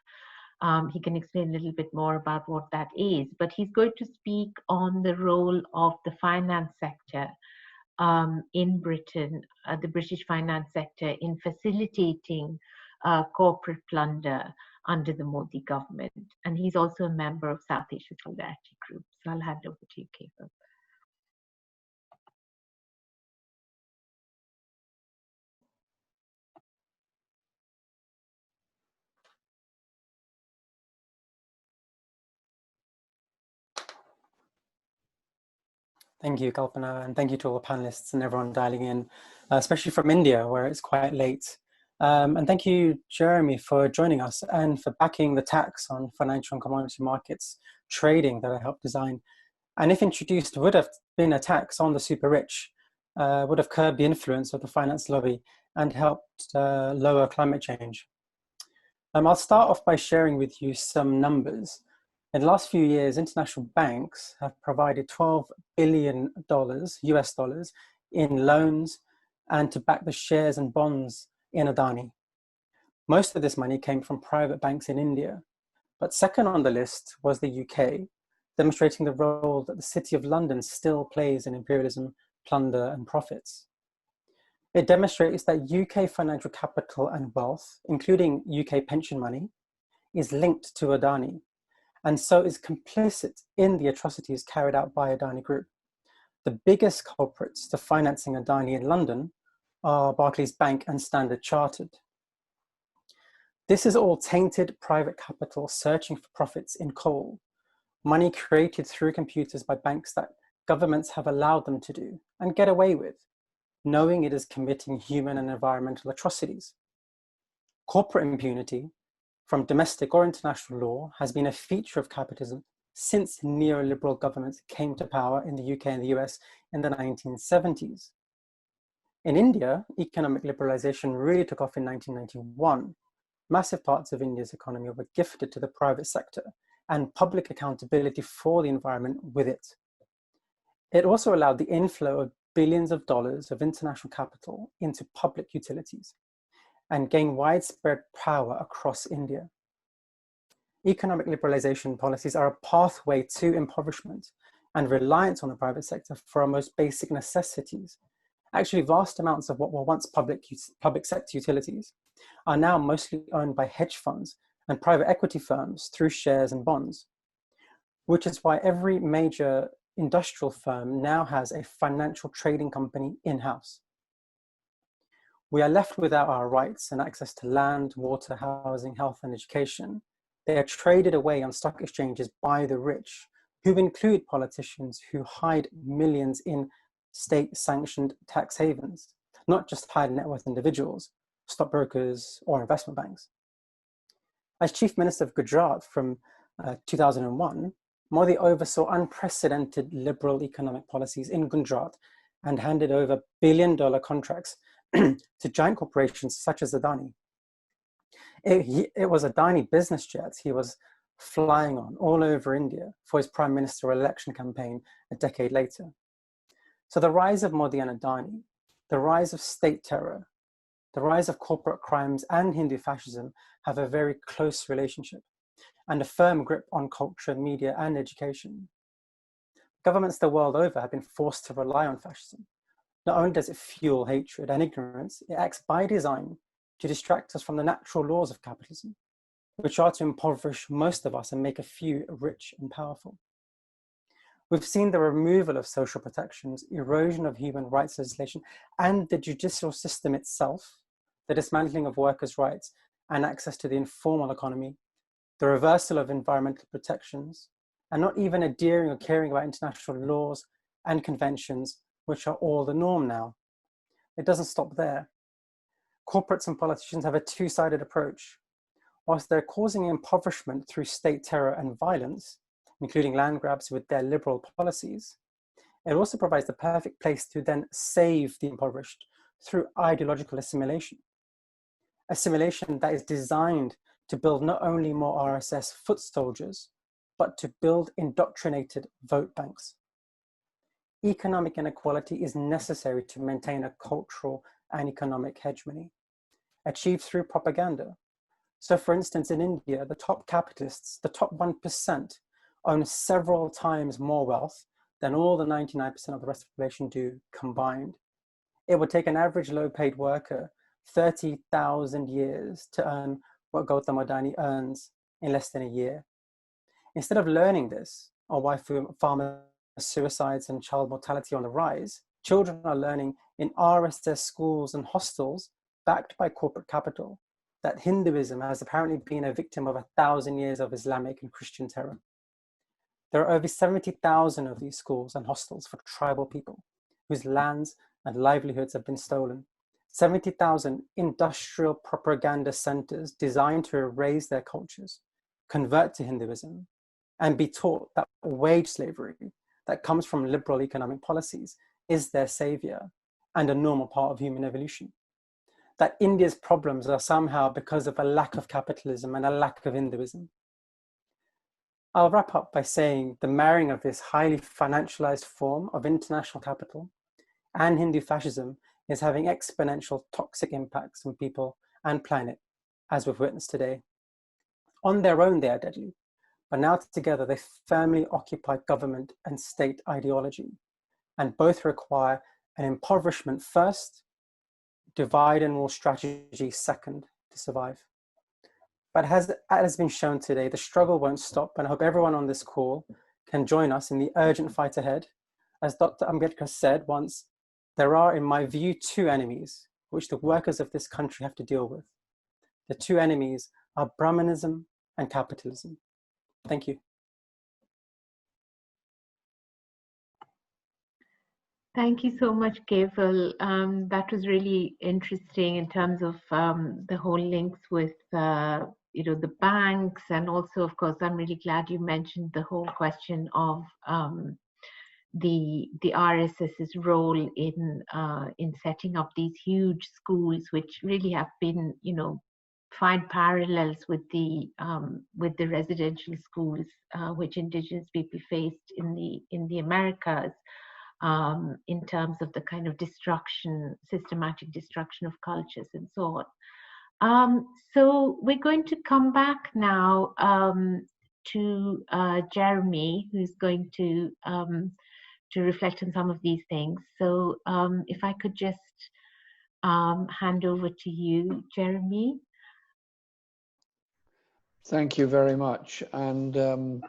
He can explain a little bit more about what that is, but he's going to speak on the role of the finance sector in Britain, the British finance sector, in facilitating corporate plunder under the Modi government. And he's also a member of South Asia Solidarity Group. So I'll hand over to you, Keval. Thank you, Kalpana, and thank you to all the panelists and everyone dialing in, especially from India, where it's quite late. And thank you, Jeremy, for joining us and for backing the tax on financial and commodity markets trading that I helped design. And if introduced, would have been a tax on the super rich, would have curbed the influence of the finance lobby and helped lower climate change. I'll start off by sharing with you some numbers. In the last few years, international banks have provided $12 billion US dollars in loans and to back the shares and bonds in Adani. Most of this money came from private banks in India, but second on the list was the UK, demonstrating the role that the City of London still plays in imperialism, plunder, and profits. It demonstrates that UK financial capital and wealth, including UK pension money, is linked to Adani, and so is complicit in the atrocities carried out by Adani Group. The biggest culprits to financing Adani in London are Barclays Bank and Standard Chartered. This is all tainted private capital searching for profits in coal, money created through computers by banks that governments have allowed them to do and get away with, knowing it is committing human and environmental atrocities. Corporate impunity, from domestic or international law, has been a feature of capitalism since neoliberal governments came to power in the UK and the US in the 1970s. In India, economic liberalization really took off in 1991. Massive parts of India's economy were gifted to the private sector and public accountability for the environment with it. It also allowed the inflow of billions of dollars of international capital into public utilities and gained widespread power across India. Economic liberalization policies are a pathway to impoverishment and reliance on the private sector for our most basic necessities. Actually, vast amounts of what were once public sector utilities are now mostly owned by hedge funds and private equity firms through shares and bonds, which is why every major industrial firm now has a financial trading company in-house. We are left without our rights and access to land, water, housing, health, and education. They are traded away on stock exchanges by the rich, who include politicians who hide millions in state-sanctioned tax havens, not just high net worth individuals, stockbrokers, or investment banks. As Chief Minister of Gujarat from 2001, Modi oversaw unprecedented liberal economic policies in Gujarat and handed over billion-dollar contracts to giant corporations such as Adani. It was Adani business jets he was flying on all over India for his prime ministerial election campaign a decade later. So the rise of Modi and Adani, the rise of state terror, the rise of corporate crimes and Hindu fascism have a very close relationship and a firm grip on culture, media, and education. Governments the world over have been forced to rely on fascism. Not only does it fuel hatred and ignorance, it acts by design to distract us from the natural laws of capitalism, which are to impoverish most of us and make a few rich and powerful. We've seen the removal of social protections, erosion of human rights legislation, and the judicial system itself, the dismantling of workers' rights and access to the informal economy, the reversal of environmental protections, and not even adhering or caring about international laws and conventions, which are all the norm now. It doesn't stop there. Corporates and politicians have a two-sided approach. Whilst they're causing impoverishment through state terror and violence, including land grabs with their liberal policies, it also provides the perfect place to then save the impoverished through ideological assimilation. Assimilation that is designed to build not only more RSS foot soldiers, but to build indoctrinated vote banks. Economic inequality is necessary to maintain a cultural and economic hegemony, achieved through propaganda. So for instance, in India, the top capitalists, the top 1%, own several times more wealth than all the 99% of the rest of the population do combined. It would take an average low-paid worker 30,000 years to earn what Gautam Adani earns in less than a year. Instead of learning this, or why farmer suicides and child mortality on the rise, children are learning in RSS schools and hostels backed by corporate capital that Hinduism has apparently been a victim of 1,000 years of Islamic and Christian terror. There are over 70,000 of these schools and hostels for tribal people whose lands and livelihoods have been stolen. 70,000 industrial propaganda centers designed to erase their cultures, convert to Hinduism, and be taught that wage slavery that comes from liberal economic policies is their savior and a normal part of human evolution. That India's problems are somehow because of a lack of capitalism and a lack of Hinduism. I'll wrap up by saying the marrying of this highly financialized form of international capital and Hindu fascism is having exponential toxic impacts on people and planet, as we've witnessed today. On their own, they are deadly, but now together they firmly occupy government and state ideology, and both require an impoverishment first, divide and rule strategy second to survive. But as has been shown today, the struggle won't stop, and I hope everyone on this call can join us in the urgent fight ahead. As Dr. Ambedkar said once, there are, in my view, two enemies which the workers of this country have to deal with. The two enemies are Brahmanism and capitalism. Thank you. Thank you so much, Keval. That was really interesting in terms of the whole links with the banks, and also, of course, I'm really glad you mentioned the whole question of the RSS's role in setting up these huge schools, which really have been, find parallels with the residential schools which indigenous people faced in the Americas. In terms of the kind of systematic destruction of cultures and so on. So we're going to come back now to Jeremy, who's going to reflect on some of these things. So if I could just hand over to you, Jeremy. Thank you very much. And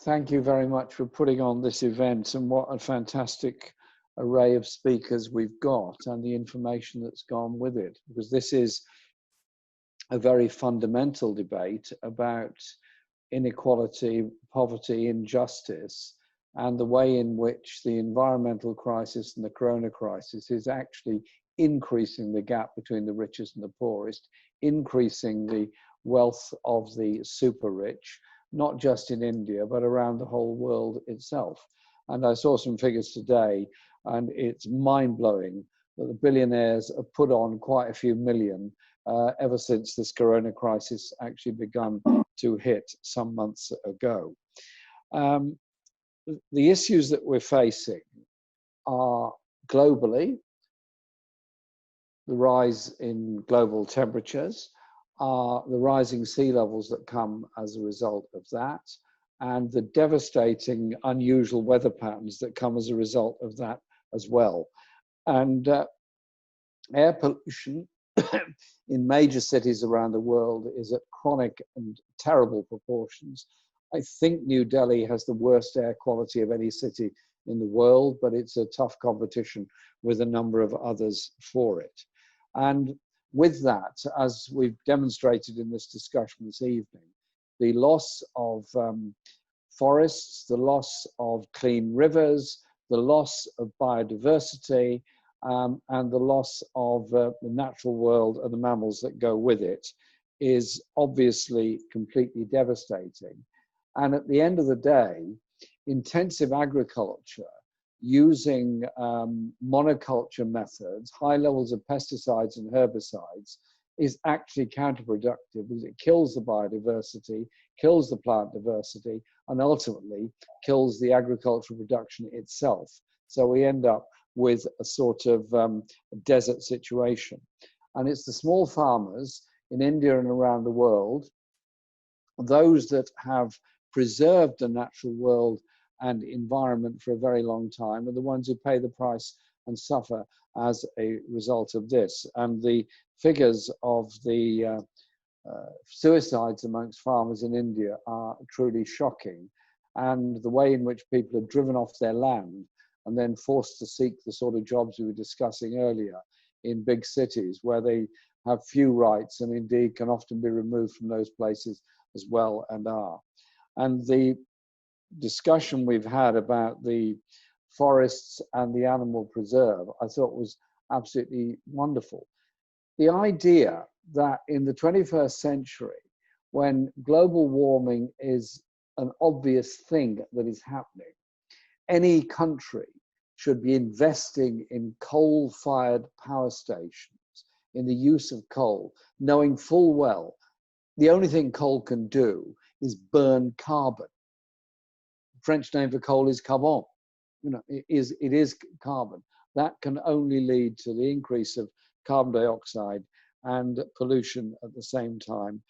thank you very much for putting on this event, and what a fantastic array of speakers we've got and the information that's gone with it, because this is a very fundamental debate about inequality, poverty, injustice, and the way in which the environmental crisis and the corona crisis is actually increasing the gap between the richest and the poorest, increasing the wealth of the super rich, not just in India, but around the whole world itself. And I saw some figures today, and it's mind-blowing that the billionaires have put on quite a few million ever since this corona crisis actually begun to hit some months ago. The issues that we're facing are globally, the rise in global temperatures, the rising sea levels that come as a result of that, and the devastating, unusual weather patterns that come as a result of that as well. And air pollution in major cities around the world is at chronic and terrible proportions. I think New Delhi has the worst air quality of any city in the world, but it's a tough competition with a number of others for it. And with that, as we've demonstrated in this discussion this evening, the loss of forests, the loss of clean rivers, the loss of biodiversity, and the loss of the natural world and the mammals that go with it is obviously completely devastating. And at the end of the day, intensive agriculture using monoculture methods, high levels of pesticides and herbicides, is actually counterproductive because it kills the biodiversity, kills the plant diversity, and ultimately kills the agricultural production itself. So we end up with a sort of desert situation. And it's the small farmers in India and around the world, those that have preserved the natural world and environment for a very long time, are the ones who pay the price and suffer as a result of this. And the figures of the suicides amongst farmers in India are truly shocking. And the way in which people are driven off their land and then forced to seek the sort of jobs we were discussing earlier in big cities where they have few rights and indeed can often be removed from those places as well and are. And the discussion we've had about the forests and the animal preserve, I thought was absolutely wonderful. The idea that in the 21st century, when global warming is an obvious thing that is happening, any country should be investing in coal-fired power stations, in the use of coal, knowing full well the only thing coal can do is burn carbon. French name for coal is carbon. You know, it is carbon. That can only lead to the increase of carbon dioxide and pollution at the same time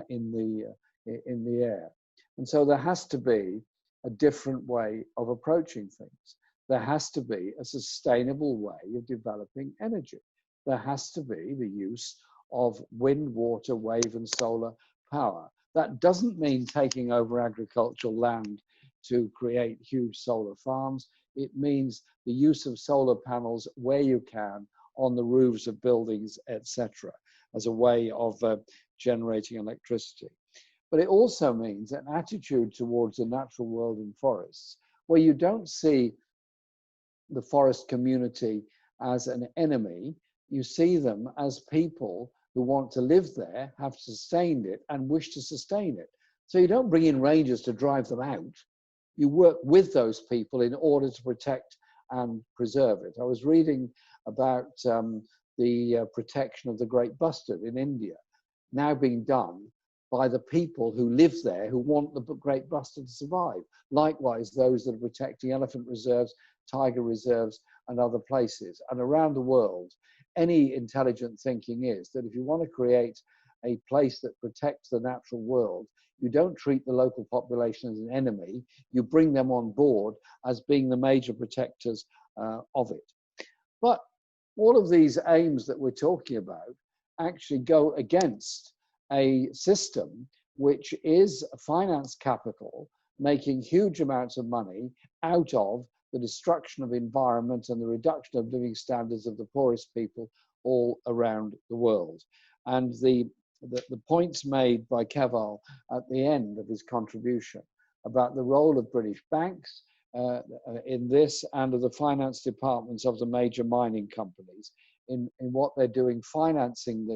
in the air. And so there has to be a different way of approaching things. There has to be a sustainable way of developing energy. There has to be the use of wind, water, wave, and solar power. That doesn't mean taking over agricultural land to create huge solar farms. It means the use of solar panels where you can on the roofs of buildings, etc., as a way of generating electricity. But it also means an attitude towards the natural world in forests, where you don't see the forest community as an enemy. You see them as people who want to live there, have sustained it, and wish to sustain it. So you don't bring in rangers to drive them out. You work with those people in order to protect and preserve it. I was reading about the protection of the great bustard in India, now being done by the people who live there who want the great bustard to survive. Likewise, those that are protecting elephant reserves, tiger reserves, and other places. And around the world, any intelligent thinking is that if you want to create a place that protects the natural world, you don't treat the local population as an enemy, you bring them on board as being the major protectors of it. But all of these aims that we're talking about actually go against a system which is finance capital making huge amounts of money out of the destruction of environment and the reduction of living standards of the poorest people all around the world. And the points made by Keval at the end of his contribution about the role of British banks in this and of the finance departments of the major mining companies in what they're doing financing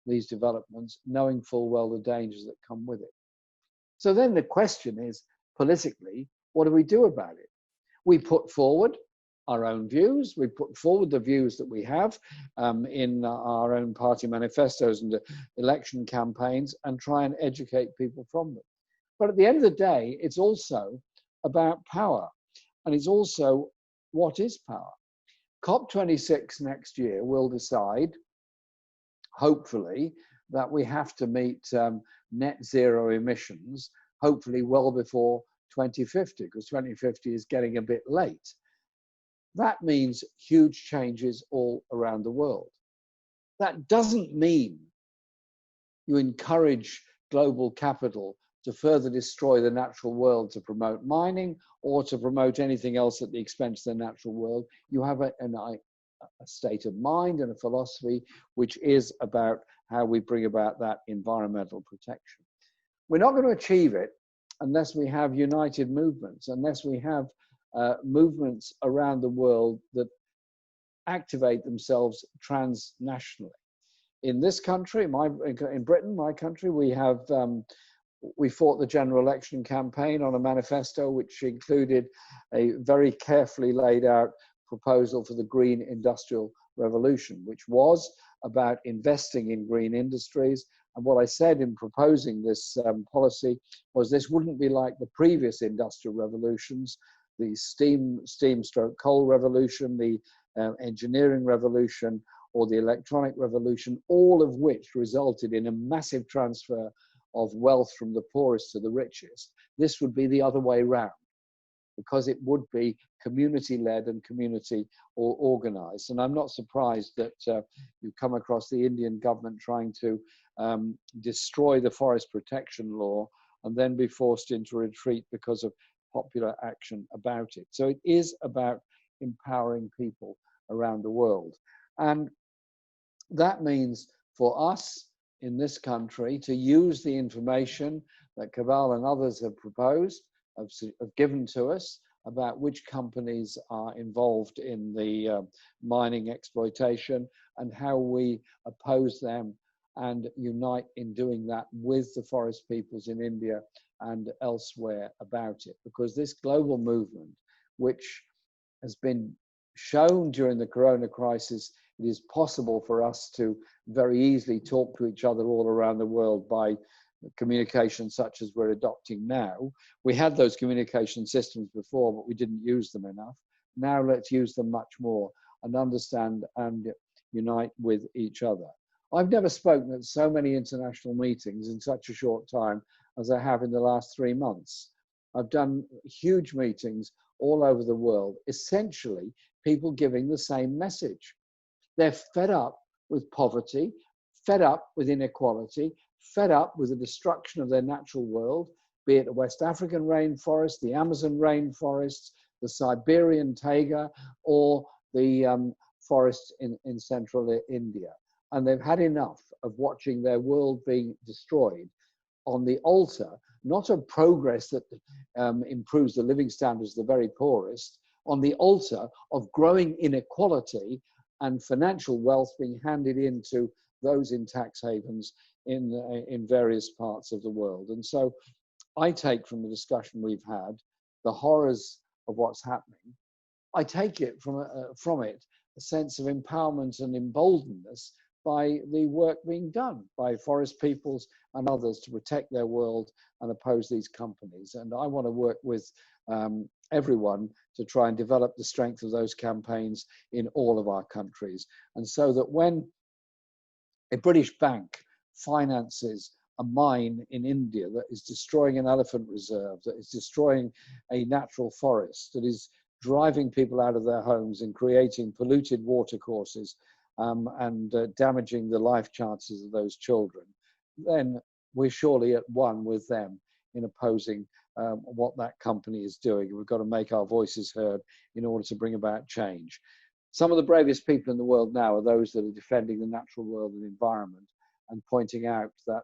these developments, knowing full well the dangers that come with it. So then the question is, politically, what do we do about it? We put forward our own views. We put forward the views that we have in our own party manifestos and election campaigns and try and educate people from them. But at the end of the day, it's also about power. And it's also, what is power? COP26 next year will decide, hopefully, that we have to meet net zero emissions, hopefully well before 2050, because 2050 is getting a bit late. That means huge changes all around the world. That doesn't mean you encourage global capital to further destroy the natural world to promote mining or to promote anything else at the expense of the natural world. You have a state of mind and a philosophy which is about how we bring about that environmental protection. We're not going to achieve it unless we have united movements, unless we have movements around the world that activate themselves transnationally. In this country, in Britain, my country, we fought the general election campaign on a manifesto which included a very carefully laid out proposal for the green industrial revolution, which was about investing in green industries. And what I said in proposing this policy was this wouldn't be like the previous industrial revolutions, the steam/coal revolution, the engineering revolution, or the electronic revolution, all of which resulted in a massive transfer of wealth from the poorest to the richest. This would be the other way round, because it would be community-led and community organized. And I'm not surprised that you come across the Indian government trying to destroy the forest protection law and then be forced into retreat because of popular action about it. So it is about empowering people around the world. And that means for us in this country to use the information that Keval and others have proposed, have given to us about which companies are involved in the mining exploitation and how we oppose them and unite in doing that with the forest peoples in India and elsewhere about it. Because this global movement, which has been shown during the corona crisis, it is possible for us to very easily talk to each other all around the world by communication such as we're adopting now. We had those communication systems before, but we didn't use them enough. Now let's use them much more and understand and unite with each other. I've never spoken at so many international meetings in such a short time as I have in the last 3 months. I've done huge meetings all over the world, essentially people giving the same message. They're fed up with poverty, fed up with inequality, fed up with the destruction of their natural world, be it the West African rainforest, the Amazon rainforests, the Siberian taiga, or the forests in central India. And they've had enough of watching their world being destroyed on the altar, not of progress that improves the living standards of the very poorest, on the altar of growing inequality and financial wealth being handed into those in tax havens in various parts of the world. And so I take from the discussion we've had the horrors of what's happening. I take it from it a sense of empowerment and emboldenedness by the work being done by forest peoples and others to protect their world and oppose these companies. And I want to work with everyone to try and develop the strength of those campaigns in all of our countries. And so that when a British bank finances a mine in India that is destroying an elephant reserve, that is destroying a natural forest, that is driving people out of their homes and creating polluted watercourses and damaging the life chances of those children, then we're surely at one with them in opposing what that company is doing. We've got to make our voices heard in order to bring about change. Some of the bravest people in the world now are those that are defending the natural world and environment and pointing out that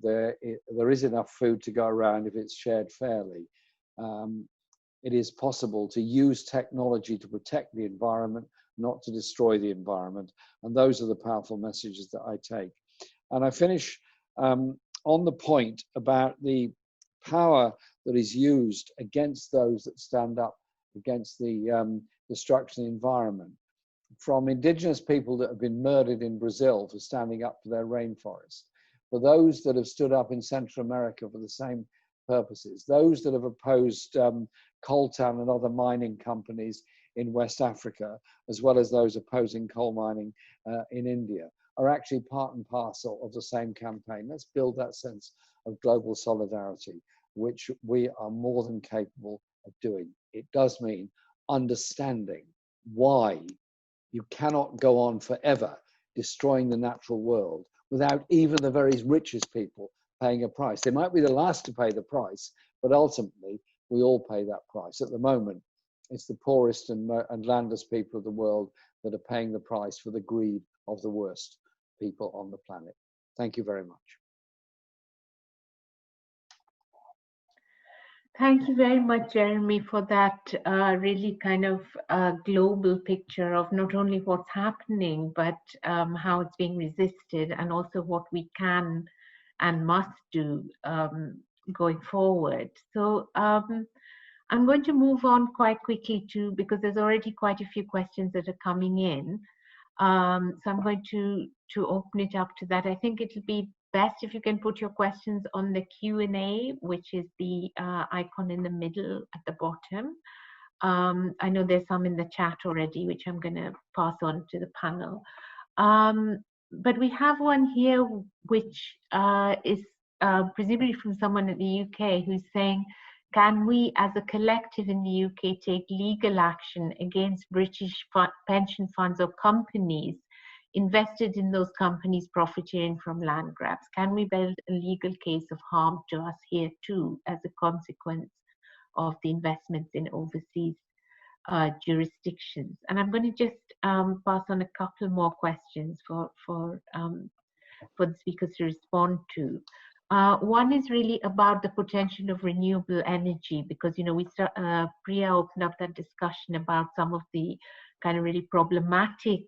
there is enough food to go around if it's shared fairly. It is possible to use technology to protect the environment, not to destroy the environment. And those are the powerful messages that I take. And I finish on the point about the power that is used against those that stand up against the destruction of the environment. From indigenous people that have been murdered in Brazil for standing up for their rainforest, for those that have stood up in Central America for the same purposes, those that have opposed coltan and other mining companies in West Africa, as well as those opposing coal mining in India. are actually part and parcel of the same campaign. Let's build that sense of global solidarity, which we are more than capable of doing. It does mean understanding why you cannot go on forever destroying the natural world without even the very richest people paying a price. They might be the last to pay the price, but ultimately we all pay that price. At the moment, it's the poorest and landless people of the world that are paying the price for the greed of the worst people on the planet. Thank you very much. Thank you very much, Jeremy, for that really kind of global picture of not only what's happening, but how it's being resisted, and also what we can and must do going forward. So I'm going to move on quite quickly too, because there's already quite a few questions that are coming in. So I'm going to open it up to that. I think it'll be best if you can put your questions on the Q&A, which is the icon in the middle at the bottom. I know there's some in the chat already, which I'm going to pass on to the panel. But we have one here, which is presumably from someone in the UK who's saying, can we as a collective in the UK take legal action against British pension funds or companies invested in those companies profiteering from land grabs? Can we build a legal case of harm to us here too as a consequence of the investments in overseas jurisdictions? And I'm going to just pass on a couple more questions for the speakers to respond to. One is really about the potential of renewable energy, because, you know, Priya opened up that discussion about some of the kind of really problematic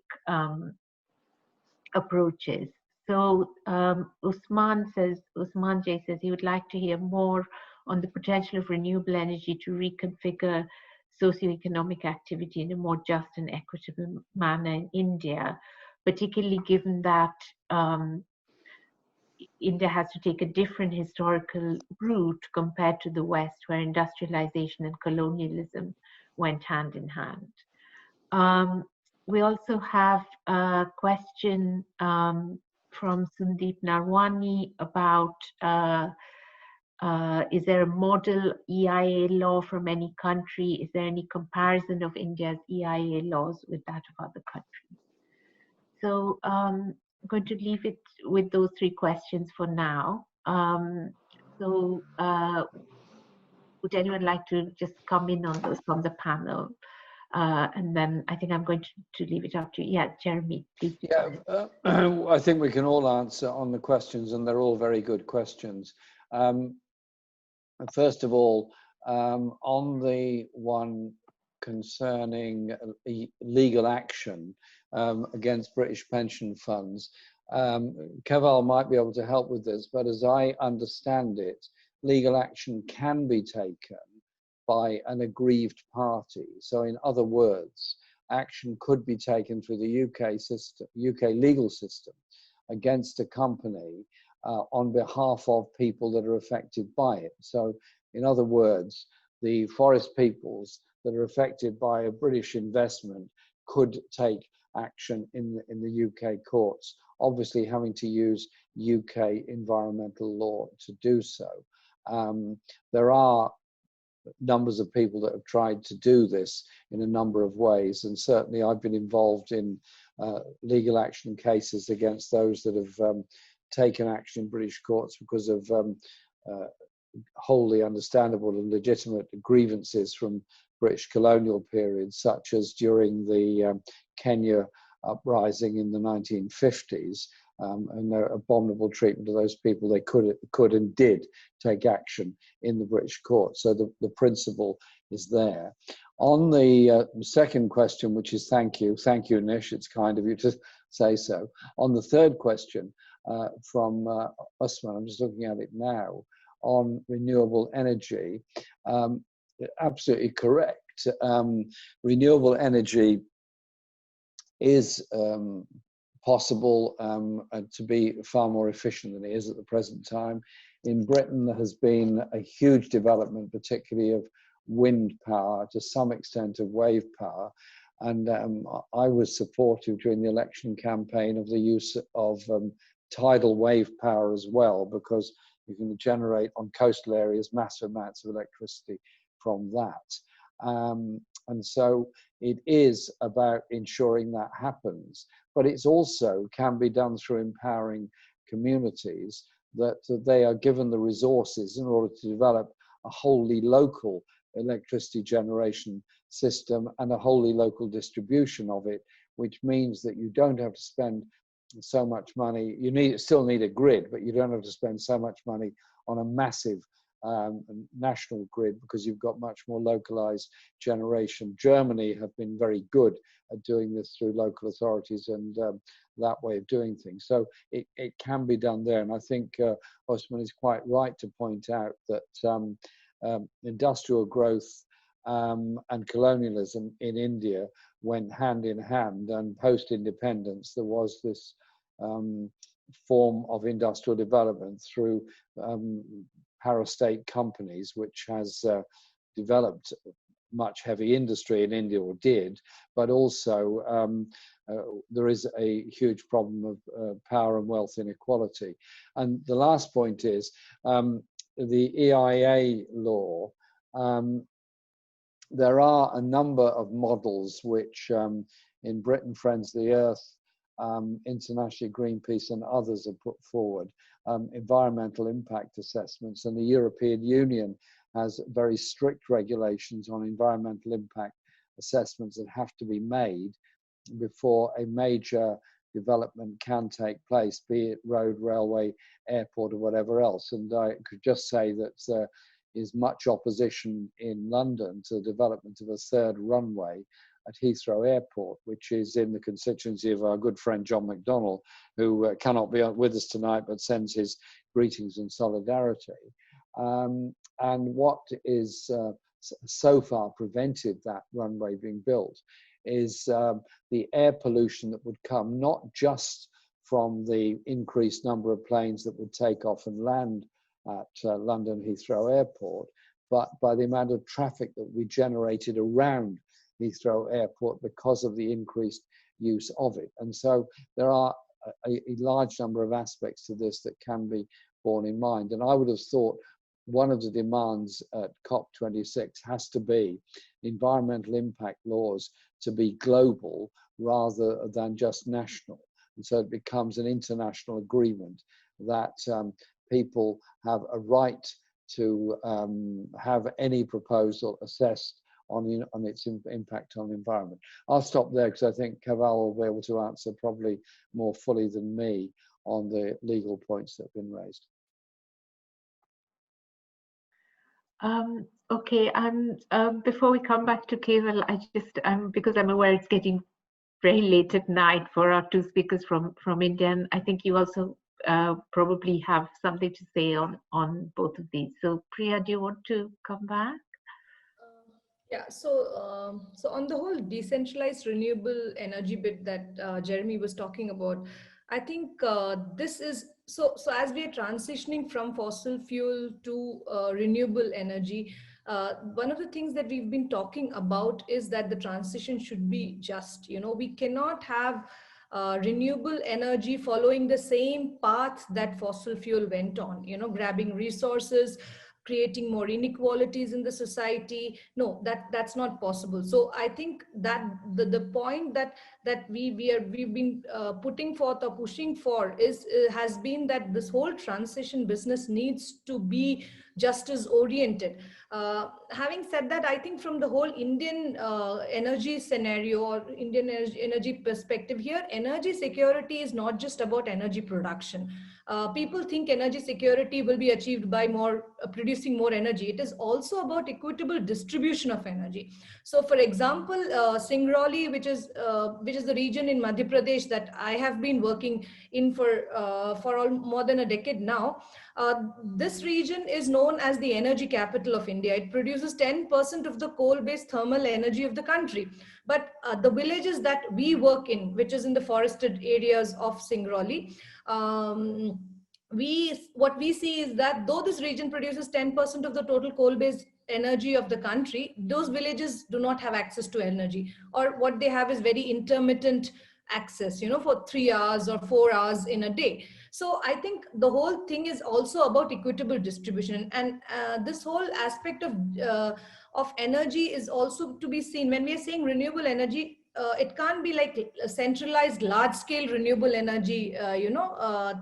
approaches. So Usman J says he would like to hear more on the potential of renewable energy to reconfigure socioeconomic activity in a more just and equitable manner in India, particularly given that India has to take a different historical route compared to the West, where industrialization and colonialism went hand in hand. We also have a question from Sundeep Narwani about is there a model EIA law from any country? Is there any comparison of India's EIA laws with that of other countries? So I'm going to leave it with those three questions for now. Would anyone like to just come in on those from the panel? And then I think I'm going to leave it up to you. Yeah, Jeremy, please. Yeah, I think we can all answer on the questions, and they're all very good questions. First of all, on the one concerning legal action against British pension funds, Keval might be able to help with this, but as I understand it, legal action can be taken by an aggrieved party. So in other words, action could be taken through the UK legal system against a company on behalf of people that are affected by it. So in other words, the forest peoples that are affected by a British investment could take action in the UK courts, obviously having to use UK environmental law to do so. There are numbers of people that have tried to do this in a number of ways, and certainly I've been involved in legal action cases against those that have taken action in British courts because of wholly understandable and legitimate grievances from British colonial periods, such as during the Kenya uprising in the 1950s, and their abominable treatment of those people. They could and did take action in the British court. So the principle is there. On the second question, which is thank you, Nish, it's kind of you to say so. On the third question from Usman, I'm just looking at it now, on renewable energy, absolutely correct. Renewable energy is possible to be far more efficient than it is at the present time. In Britain, there has been a huge development, particularly of wind power, to some extent of wave power. And I was supportive during the election campaign of the use of tidal wave power as well, because you can generate on coastal areas massive amounts of electricity from that. And so it is about ensuring that happens, but it's also can be done through empowering communities that they are given the resources in order to develop a wholly local electricity generation system and a wholly local distribution of it, which means that you don't have to spend so much money. You still need a grid, but you don't have to spend so much money on a massive national grid, because you've got much more localized generation. Germany have been very good at doing this through local authorities and that way of doing things. So it can be done there. And I think Osman is quite right to point out that industrial growth and colonialism in India went hand in hand, and post-independence there was this form of industrial development through parastate companies, which has developed much heavy industry in India, or did, but also there is a huge problem of power and wealth inequality. And the last point is the EIA law. There are a number of models which in Britain, Friends of the Earth, internationally Greenpeace and others have put forward, environmental impact assessments, and the European Union has very strict regulations on environmental impact assessments that have to be made before a major development can take place, be it road, railway, airport, or whatever else. And I could just say that there is much opposition in London to the development of a third runway at Heathrow Airport, which is in the constituency of our good friend John McDonnell, who cannot be with us tonight, but sends his greetings and solidarity. And what is so far prevented that runway being built is the air pollution that would come, not just from the increased number of planes that would take off and land at London Heathrow Airport, but by the amount of traffic that we generated around Heathrow Airport because of the increased use of it. And so there are a large number of aspects to this that can be borne in mind. And I would have thought one of the demands at COP26 has to be environmental impact laws to be global rather than just national. And so it becomes an international agreement that people have a right to have any proposal assessed on its impact on the environment. I'll stop there because I think Keval will be able to answer probably more fully than me on the legal points that have been raised. Okay, before we come back to Keval, I just because I'm aware it's getting very late at night for our two speakers from India, and I think you also probably have something to say on both of these. So Priya, do you want to come back? Yeah, so on the whole decentralized renewable energy bit that Jeremy was talking about, I think this is so as we are transitioning from fossil fuel to renewable energy, one of the things that we've been talking about is that the transition should be just. We cannot have renewable energy following the same path that fossil fuel went on, grabbing resources, creating more inequalities in the society. No, that's not possible. So I think that the point that we've been putting forth or pushing for has been that this whole transition business needs to be justice oriented. Having said that, I think from the whole Indian energy scenario or Indian energy perspective here, energy security is not just about energy production. People think energy security will be achieved by producing more energy. It is also about equitable distribution of energy. So, for example, Singrauli, which is the region in Madhya Pradesh that I have been working in for more than a decade now. This region is known as the energy capital of India. It produces 10% of the coal-based thermal energy of the country. But the villages that we work in, which is in the forested areas of Singrauli, what we see is that though this region produces 10% of the total coal-based energy of the country, those villages do not have access to energy, or what they have is very intermittent access, for 3 hours or 4 hours in a day. So I think the whole thing is also about equitable distribution, and this whole aspect of energy is also to be seen when we are saying renewable energy. It can't be like a centralized large scale renewable energy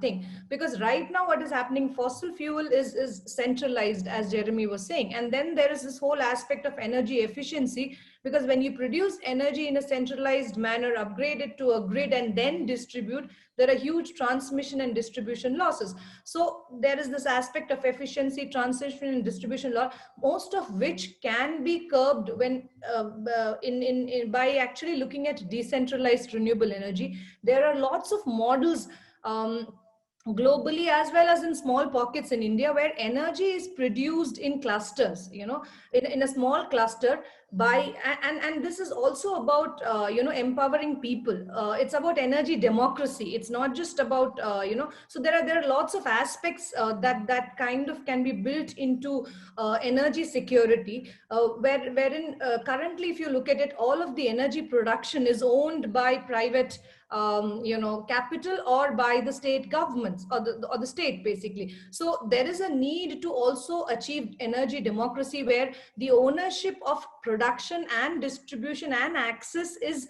thing, because right now what is happening, fossil fuel is centralized, as Jeremy was saying, and then there is this whole aspect of energy efficiency, because when you produce energy in a centralized manner, upgrade it to a grid and then distribute, there are huge transmission and distribution losses. So there is this aspect of efficiency, transmission and distribution loss, most of which can be curbed when by actually looking at decentralized renewable energy. There are lots of models globally as well as in small pockets in India, where energy is produced in clusters, in a small cluster by, and this is also about empowering people. It's about energy democracy. It's not just about so there are lots of aspects that kind of can be built into energy security, wherein currently, if you look at it, all of the energy production is owned by private capital or by the state governments, or the state, basically. So there is a need to also achieve energy democracy, where the ownership of production and distribution and access is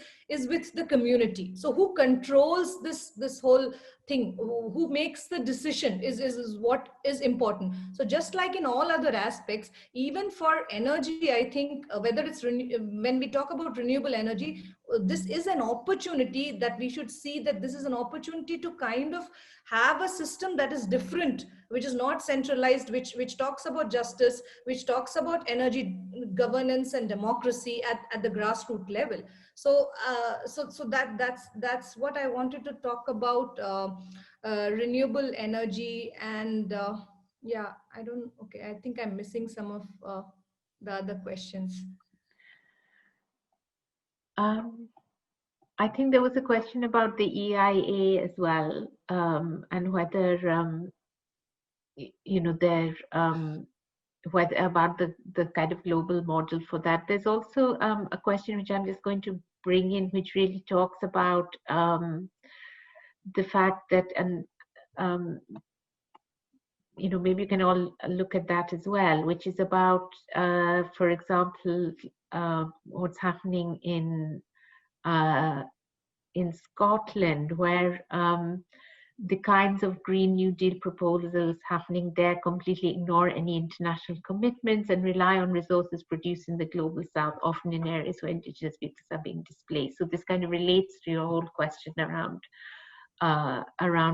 with the community. So who controls this whole thing, who makes the decision is what is important. So just like in all other aspects, even for energy, I think whether it's when we talk about renewable energy, this is an opportunity that we should see, that this is an opportunity to kind of have a system that is different, which is not centralized, which talks about justice, which talks about energy governance and democracy at the grassroots level. So that's what I wanted to talk about renewable energy. And yeah, I think I'm missing some of the other questions. I think there was a question about the EIA as well, and whether whether about the kind of global model for that. There's also a question which I'm just going to bring in, which really talks about the fact that, and maybe you can all look at that as well, which is about, for example, what's happening in Scotland, where the kinds of Green New Deal proposals happening there completely ignore any international commitments and rely on resources produced in the global south, often in areas where indigenous peoples are being displaced. So this kind of relates to your whole question around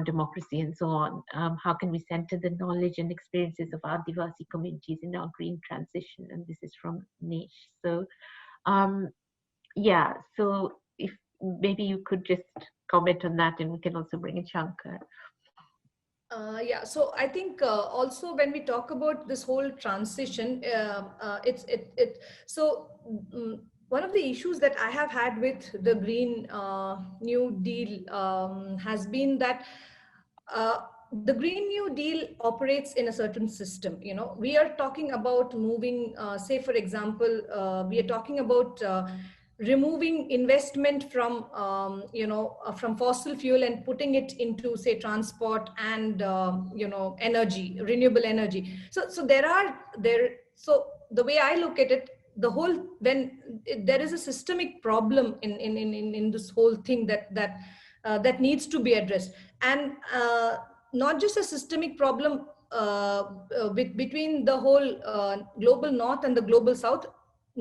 democracy and so on. How can we center the knowledge and experiences of Adivasi communities in our green transition? And this is from Nish. So yeah, so if maybe you could just comment on that, and we can also bring in Shankar. Yeah, so I think also when we talk about this whole transition, one of the issues that I have had with the Green New Deal has been that the Green New Deal operates in a certain system. We are talking about moving, say for example, we are talking about removing investment from from fossil fuel and putting it into, say, transport and energy, renewable energy. So the way I look at it, there is a systemic problem in this whole thing that needs to be addressed, and not just a systemic problem between the whole global north and the global south.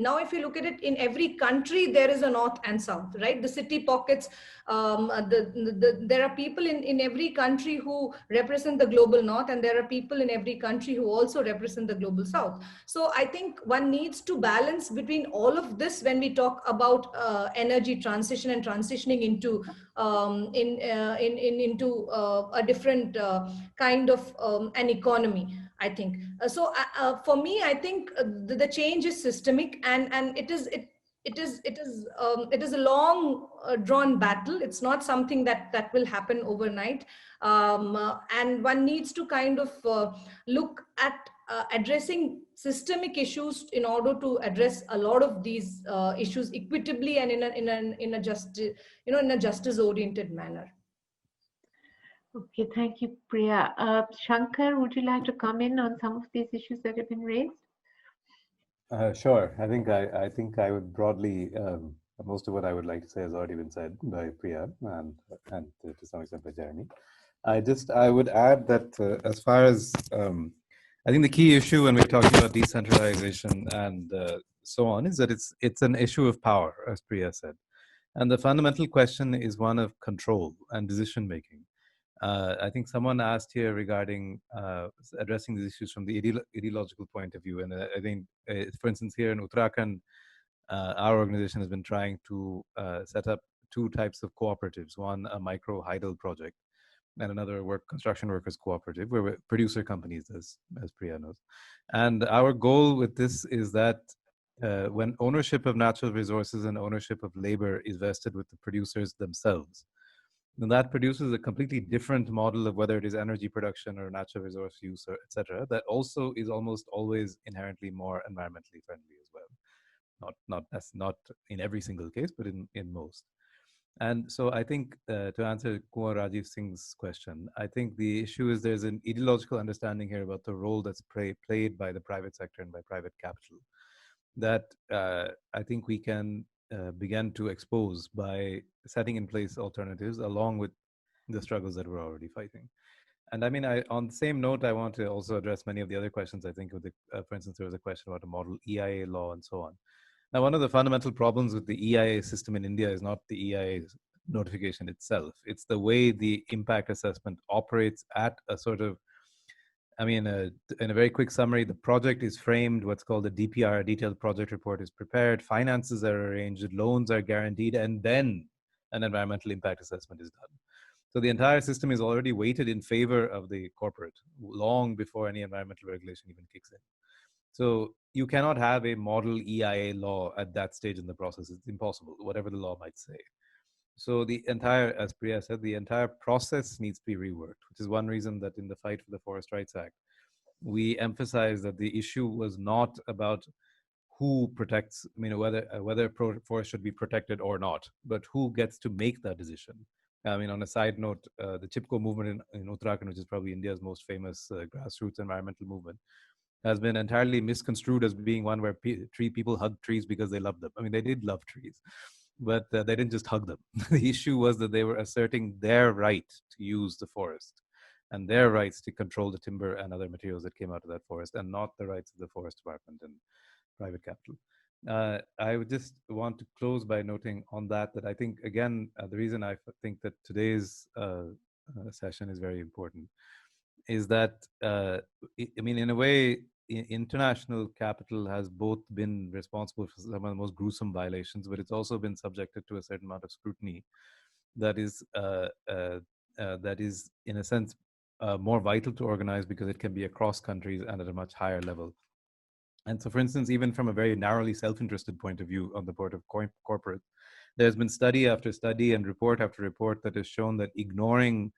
Now, if you look at it, in every country, there is a north and south, right? The city pockets, there are people in every country who represent the global north, and there are people in every country who also represent the global south. So I think one needs to balance between all of this when we talk about energy transition and transitioning into into a different kind of an economy, I think. For me, I think the change is systemic, and it is a long drawn battle. It's not something that will happen overnight, and one needs to kind of look at addressing systemic issues in order to address a lot of these issues equitably and in a justice oriented manner. Okay, thank you, Priya. Shankar, would you like to come in on some of these issues that have been raised? Sure. I think I would broadly, most of what I would like to say has already been said by Priya and to some extent by Jeremy. I would add that as far as I think the key issue when we're talking about decentralization and so on is that it's an issue of power, as Priya said, and the fundamental question is one of control and decision making. I think someone asked here regarding addressing these issues from the ideological point of view, and I think, for instance, here in Uttarakhand, our organization has been trying to set up two types of cooperatives: one, a micro hydel project, and another construction workers cooperative, where we're producer companies, as Priya knows. And our goal with this is that when ownership of natural resources and ownership of labor is vested with the producers themselves, then that produces a completely different model of whether it is energy production or natural resource use, or etc. That also is almost always inherently more environmentally friendly as well. Not in every single case, but in most. And so I think to answer Kumar Rajiv Singh's question, I think the issue is there's an ideological understanding here about the role that's played by the private sector and by private capital that I think we can begin to expose by setting in place alternatives along with the struggles that we're already fighting. And I mean, on the same note, I want to also address many of the other questions. I think, for instance, there was a question about a model EIA law and so on. Now, one of the fundamental problems with the EIA system in India is not the EIA notification itself. It's the way the impact assessment operates at a sort of, I mean, in a very quick summary, the project is framed, what's called a DPR, a detailed project report is prepared, finances are arranged, loans are guaranteed, and then an environmental impact assessment is done. So the entire system is already weighted in favor of the corporate long before any environmental regulation even kicks in. So you cannot have a model EIA law at that stage in the process. It's impossible, whatever the law might say. So the entire, as Priya said, the entire process needs to be reworked, which is one reason that in the fight for the Forest Rights Act, we emphasize that the issue was not about who protects, I mean, whether forest should be protected or not, but who gets to make that decision. I mean, on a side note, the Chipko movement in Uttarakhand, which is probably India's most famous grassroots environmental movement, has been entirely misconstrued as being one where people hug trees because they love them. I mean, they did love trees, but they didn't just hug them. The issue was that they were asserting their right to use the forest and their rights to control the timber and other materials that came out of that forest, and not the rights of the forest department and private capital. I would just want to close by noting on that I think, again, the reason I think that today's session is very important is that, I mean, in a way, international capital has both been responsible for some of the most gruesome violations, but it's also been subjected to a certain amount of scrutiny that is, in a sense, more vital to organize because it can be across countries and at a much higher level. And so, for instance, even from a very narrowly self-interested point of view on the part of corporate, there's been study after study and report after report that has shown that ignoring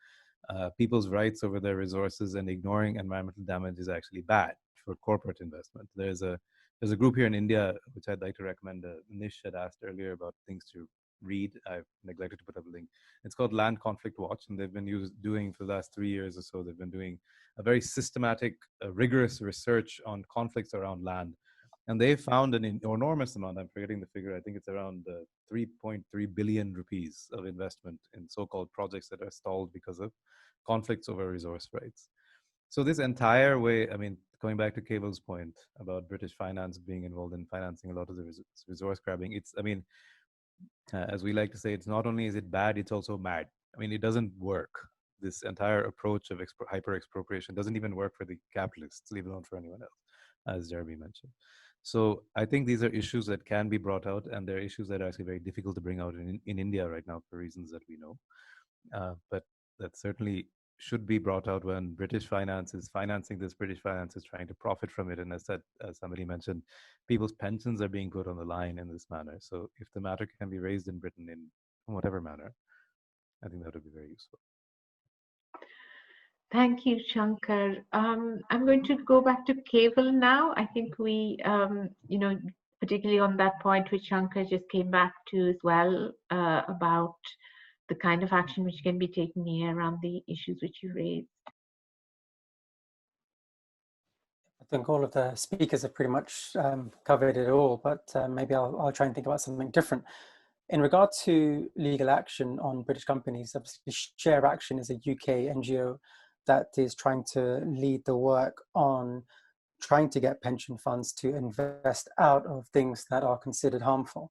people's rights over their resources and ignoring environmental damage is actually bad for corporate investment. There's a group here in India, which I'd like to recommend. Nish had asked earlier about things to read. I've neglected to put up a link. It's called Land Conflict Watch, and they've been doing for the last 3 years or so, they've been doing a very systematic, rigorous research on conflicts around land. And they found an enormous amount, I'm forgetting the figure, I think it's around 3.3 billion rupees of investment in so-called projects that are stalled because of conflicts over resource rights. So this entire way, I mean, going back to Keval's point about British finance being involved in financing a lot of the resource grabbing, it's, I mean, as we like to say, it's not only is it bad, it's also mad. I mean, it doesn't work. This entire approach of hyper expropriation doesn't even work for the capitalists, leave alone for anyone else, as Jeremy mentioned. So I think these are issues that can be brought out, and they're issues that are actually very difficult to bring out in India right now for reasons that we know. But that certainly should be brought out when British finance is financing this, British finance is trying to profit from it. And as somebody mentioned, people's pensions are being put on the line in this manner. So if the matter can be raised in Britain in whatever manner, I think that would be very useful. Thank you, Shankar. I'm going to go back to Keval now. I think we, particularly on that point which Shankar just came back to as well, about the kind of action which can be taken here around the issues which you raised. I think all of the speakers have pretty much covered it all, but maybe I'll try and think about something different. In regard to legal action on British companies, obviously Share Action is a UK NGO that is trying to lead the work on trying to get pension funds to invest out of things that are considered harmful.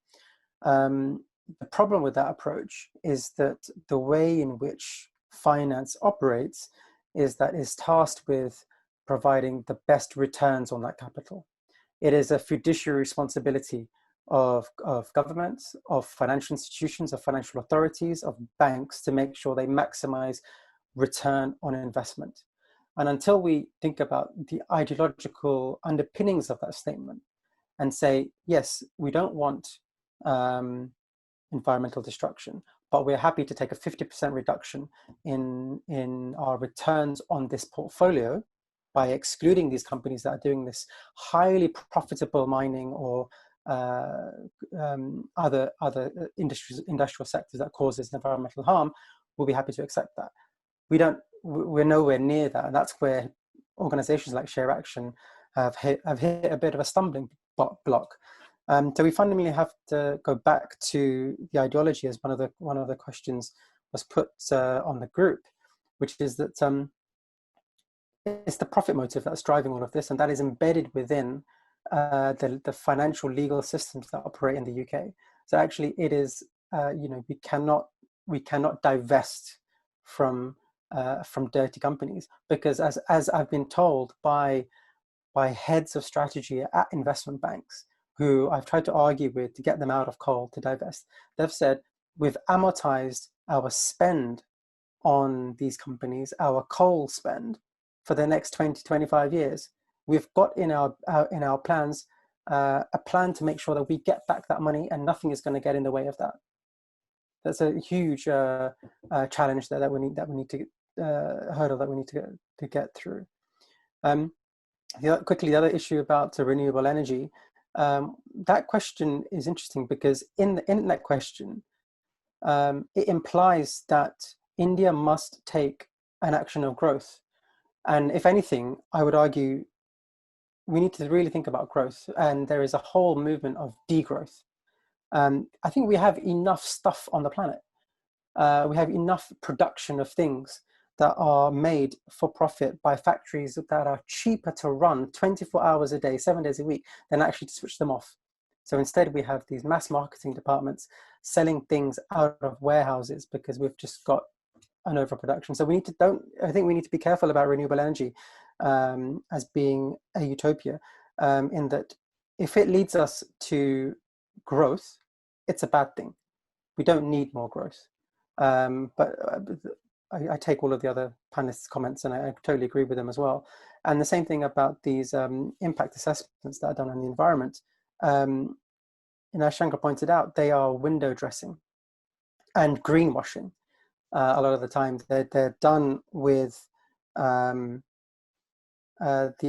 The problem with that approach is that the way in which finance operates is that it's tasked with providing the best returns on that capital. It is a fiduciary responsibility of governments, of financial institutions, of financial authorities, of banks to make sure they maximize return on investment. And until we think about the ideological underpinnings of that statement and say, yes, we don't want environmental destruction, but we're happy to take a 50% reduction in our returns on this portfolio by excluding these companies that are doing this highly profitable mining or other industrial sectors that causes environmental harm, we'll be happy to accept that. We're nowhere near that, and that's where organizations like Share Action have hit a bit of a stumbling block. So we fundamentally have to go back to the ideology, as one of the questions was put on the group, which is that it's the profit motive that's driving all of this, and that is embedded within the financial legal systems that operate in the UK. So actually, it is we cannot divest from dirty companies, because as I've been told by heads of strategy at investment banks, who I've tried to argue with to get them out of coal to divest, they've said we've amortized our spend on these companies, our coal spend, for the next 20-25 years. We've got in our plans a plan to make sure that we get back that money, and nothing is going to get in the way of that. That's a huge challenge there that we need to hurdle that we need to get through. Quickly, the other issue about renewable energy, that question is interesting because in that question, it implies that India must take an action of growth. And if anything, I would argue we need to really think about growth, and there is a whole movement of degrowth. I think we have enough stuff on the planet. We have enough production of things that are made for profit by factories that are cheaper to run 24 hours a day, 7 days a week, than actually to switch them off. So instead we have these mass marketing departments selling things out of warehouses because we've just got an overproduction. So I think we need to be careful about renewable energy as being a utopia, in that if it leads us to growth, it's a bad thing. We don't need more growth. But I take all of the other panelists' comments, and I totally agree with them as well. And the same thing about these impact assessments that are done on the environment. As Shankar pointed out, they are window dressing and greenwashing. A lot of the time, they're done with the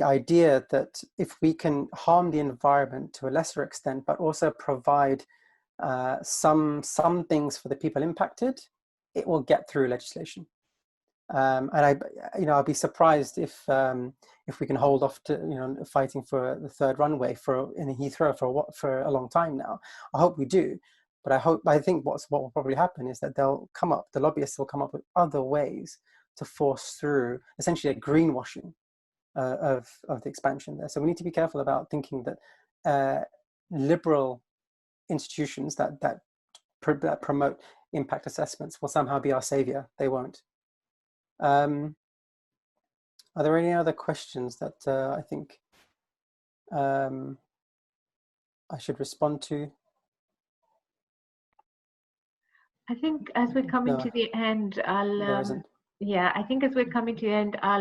idea that if we can harm the environment to a lesser extent, but also provide some things for the people impacted, it will get through legislation. And I'll be surprised if we can hold off to fighting for the third runway in Heathrow for a long time now. I hope we do, but I think what will probably happen is that the lobbyists will come up with other ways to force through essentially a greenwashing of the expansion there. So we need to be careful about thinking that liberal institutions that promote impact assessments will somehow be our savior. They won't. Are there any other questions that I think I should respond to? I think as we're coming to the end, I'll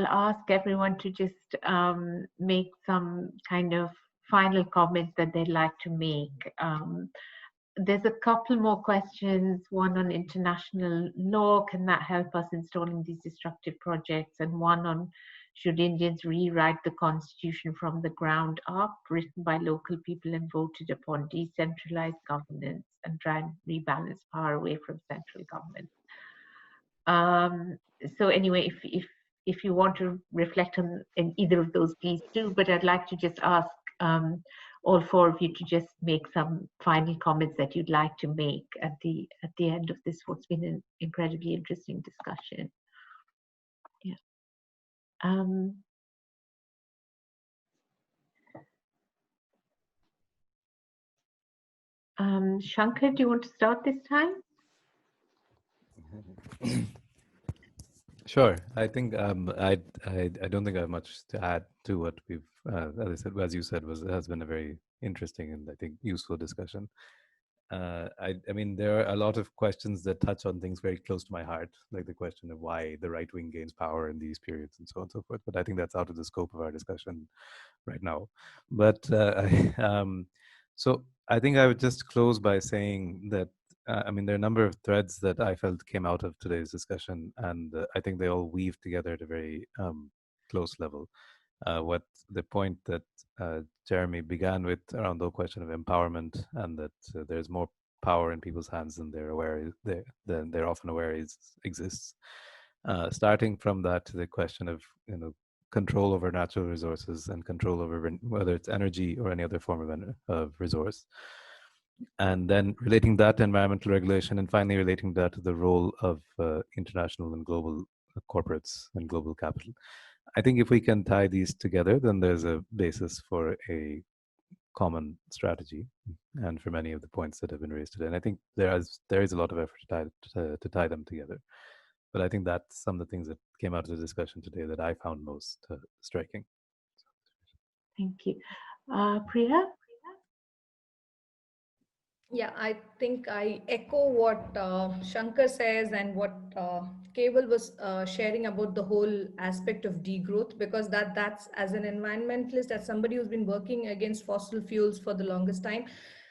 ask everyone to just make some kind of final comments that they'd like to make. there's a couple more questions, one on international law, can that help us in stalling these destructive projects? And one on, should Indians rewrite the constitution from the ground up, written by local people and voted upon, decentralized governance and try and rebalance power away from central government? So anyway, if you want to reflect on in either of those, please do, but I'd like to just ask all four of you to just make some final comments that you'd like to make at the end of this, what's been an incredibly interesting discussion. Yeah. Shankar, do you want to start this time? Sure. I think I don't think I have much to add to what we've, as I said, as you said, has been a very interesting and I think useful discussion. I mean, there are a lot of questions that touch on things very close to my heart, like the question of why the right wing gains power in these periods and so on and so forth. But I think that's out of the scope of our discussion right now. But so I think I would just close by saying that I mean, there are a number of threads that I felt came out of today's discussion, and I think they all weave together at a very close level. What the point that Jeremy began with around the question of empowerment, and that there's more power in people's hands than they're often aware exists. Starting from that to the question of control over natural resources and control over whether it's energy or any other form of resource. And then relating that to environmental regulation, and finally relating that to the role of international and global corporates and global capital. I think if we can tie these together, then there's a basis for a common strategy, and for many of the points that have been raised today. And I think there is a lot of effort to tie them together. But I think that's some of the things that came out of the discussion today that I found most striking. Thank you. Priya? Yeah, I think I echo what Shankar says and what Keval was sharing about the whole aspect of degrowth, because that's, as an environmentalist, as somebody who's been working against fossil fuels for the longest time,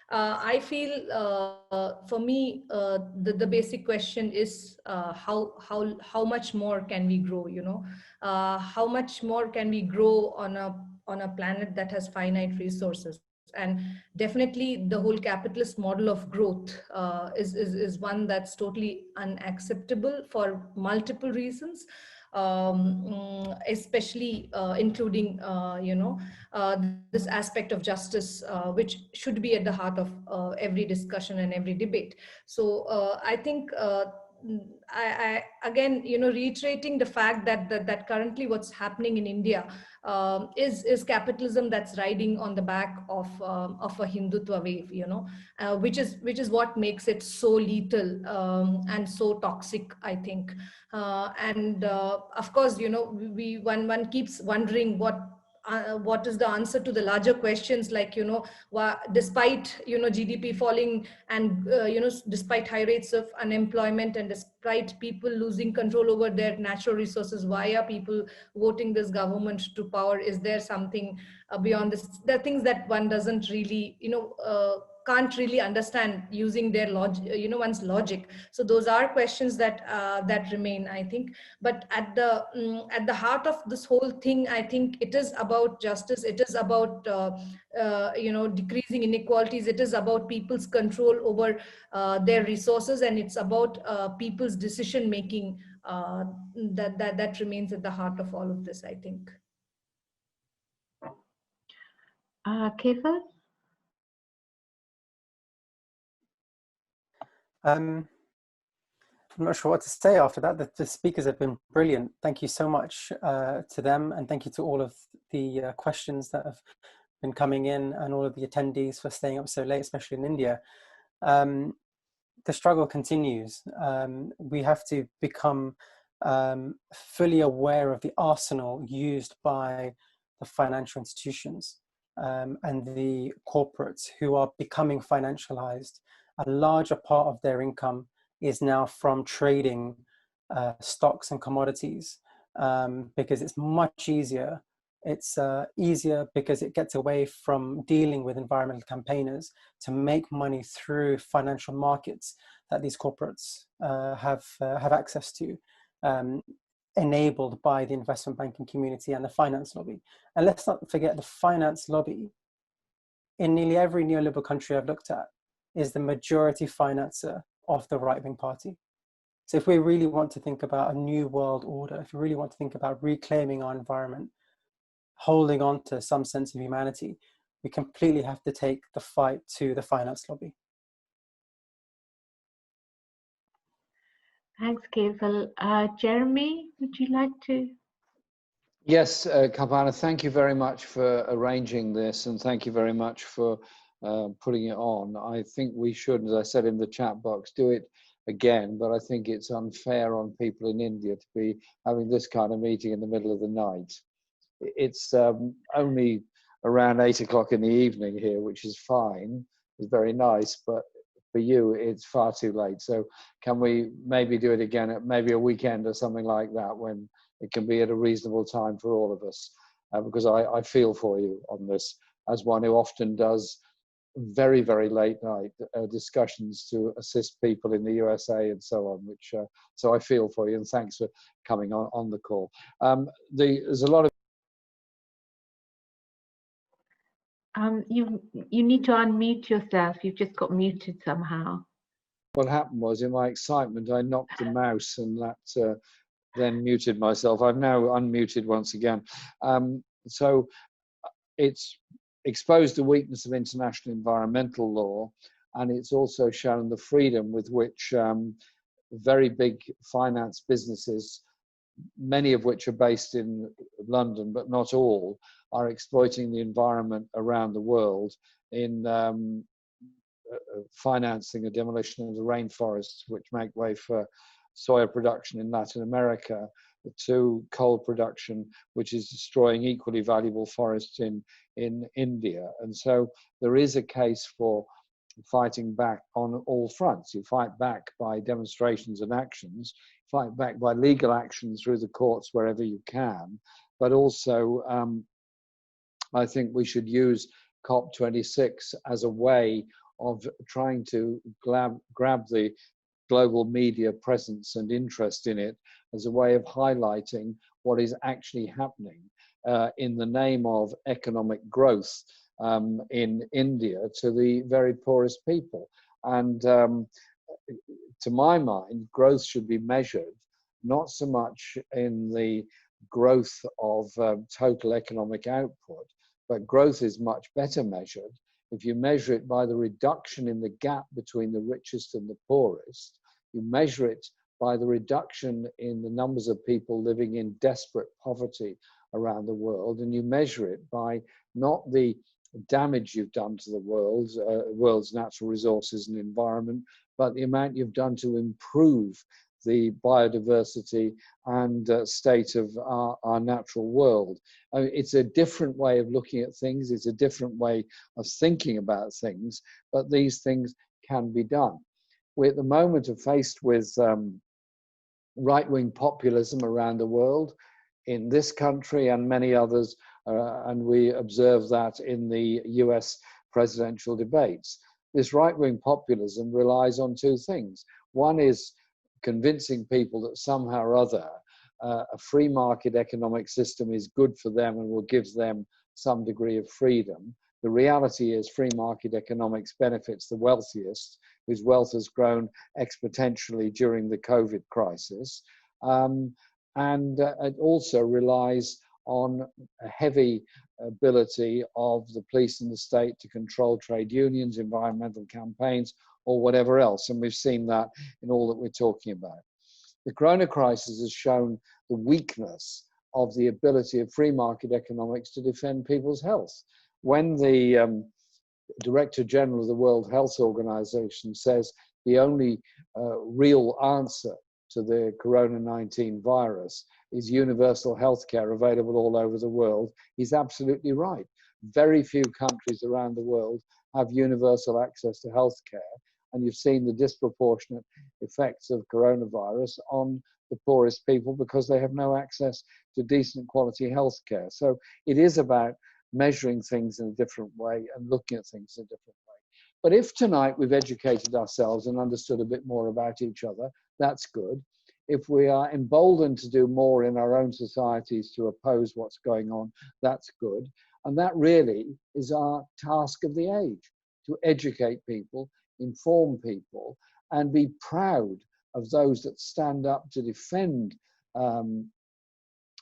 I feel for me the basic question is how much more can we grow? How much more can we grow on a planet that has finite resources? And definitely the whole capitalist model of growth is one that's totally unacceptable for multiple reasons, especially including this aspect of justice, which should be at the heart of every discussion and every debate. So I think I again, reiterating the fact that currently what's happening in India is capitalism that's riding on the back of a Hindutva wave, which is what makes it so lethal and so toxic, I think. And of course, one keeps wondering what is the answer to the larger questions, like despite GDP falling and despite high rates of unemployment and despite people losing control over their natural resources, why are people voting this government to power? Is there something beyond this? There are things that one doesn't really can't really understand using their one's logic. So those are questions that remain, I think. But at the heart of this whole thing, I think it is about justice. It is about decreasing inequalities. It is about people's control over their resources, and it's about people's decision making that remains at the heart of all of this, I think. Keval? I'm not sure what to say after that. The speakers have been brilliant. Thank you so much to them, and thank you to all of the questions that have been coming in, and all of the attendees for staying up so late, especially in India. The struggle continues. We have to become fully aware of the arsenal used by the financial institutions and the corporates who are becoming financialized. A larger part of their income is now from trading stocks and commodities, because it's much easier It's easier because it gets away from dealing with environmental campaigners to make money through financial markets that these corporates have access to, enabled by the investment banking community and the finance lobby. And let's not forget, the finance lobby in nearly every neoliberal country I've looked at is the majority financer of the right-wing party. So if we really want to think about a new world order, if we really want to think about reclaiming our environment, holding on to some sense of humanity, we completely have to take the fight to the finance lobby. Thanks, Keval. Jeremy, would you like to? Yes, Kalpana, thank you very much for arranging this, and thank you very much for putting it on. I think we should, as I said in the chat box, do it again, but I think it's unfair on people in India to be having this kind of meeting in the middle of the night. It's only around 8 o'clock in the evening here, which is fine. It's very nice, but for you, it's far too late. So can we maybe do it again at maybe a weekend or something like that, when it can be at a reasonable time for all of us? Because I feel for you on this, as one who often does very, very late night discussions to assist people in the USA and so on, which so I feel for you, and thanks for coming on the call. There's a lot of you need to unmute yourself. You've just got muted somehow. What happened was, in my excitement, I knocked the mouse, and that then muted myself. I've now unmuted once again. So it's exposed the weakness of international environmental law, and it's also shown the freedom with which very big finance businesses, many of which are based in London, but not all, are exploiting the environment around the world in financing the demolition of the rainforests, which make way for soya production in Latin America, to coal production, which is destroying equally valuable forests in India. And so there is a case for fighting back on all fronts. You fight back by demonstrations and actions, fight back by legal action through the courts wherever you can, but also I think we should use COP26 as a way of trying to grab the global media presence and interest in it as a way of highlighting what is actually happening in the name of economic growth in India to the very poorest people. And to my mind, growth should be measured not so much in the growth of total economic output, but growth is much better measured if you measure it by the reduction in the gap between the richest and the poorest. You measure it by the reduction in the numbers of people living in desperate poverty around the world, and you measure it by not the damage you've done to the world's natural resources and environment, but the amount you've done to improve the biodiversity and state of our natural world. I mean, it's a different way of looking at things, it's a different way of thinking about things, but these things can be done. We at the moment are faced with right-wing populism around the world, in this country and many others, and we observe that in the US presidential debates. This right-wing populism relies on two things. One is convincing people that somehow or other a free market economic system is good for them and will give them some degree of freedom. The reality is free market economics benefits the wealthiest, whose wealth has grown exponentially during the COVID crisis. And it also relies on a heavy ability of the police and the state to control trade unions, environmental campaigns, or whatever else. And we've seen that in all that we're talking about. The Corona crisis has shown the weakness of the ability of free market economics to defend people's health. When the Director General of the World Health Organization says the only real answer to the Corona-19 virus is universal healthcare available all over the world, he's absolutely right. Very few countries around the world have universal access to healthcare, and you've seen the disproportionate effects of coronavirus on the poorest people because they have no access to decent quality health care. So it is about measuring things in a different way and looking at things in a different way. But if tonight we've educated ourselves and understood a bit more about each other, that's good. If we are emboldened to do more in our own societies to oppose what's going on, that's good. And that really is our task of the age, to educate people, inform people, and be proud of those that stand up to defend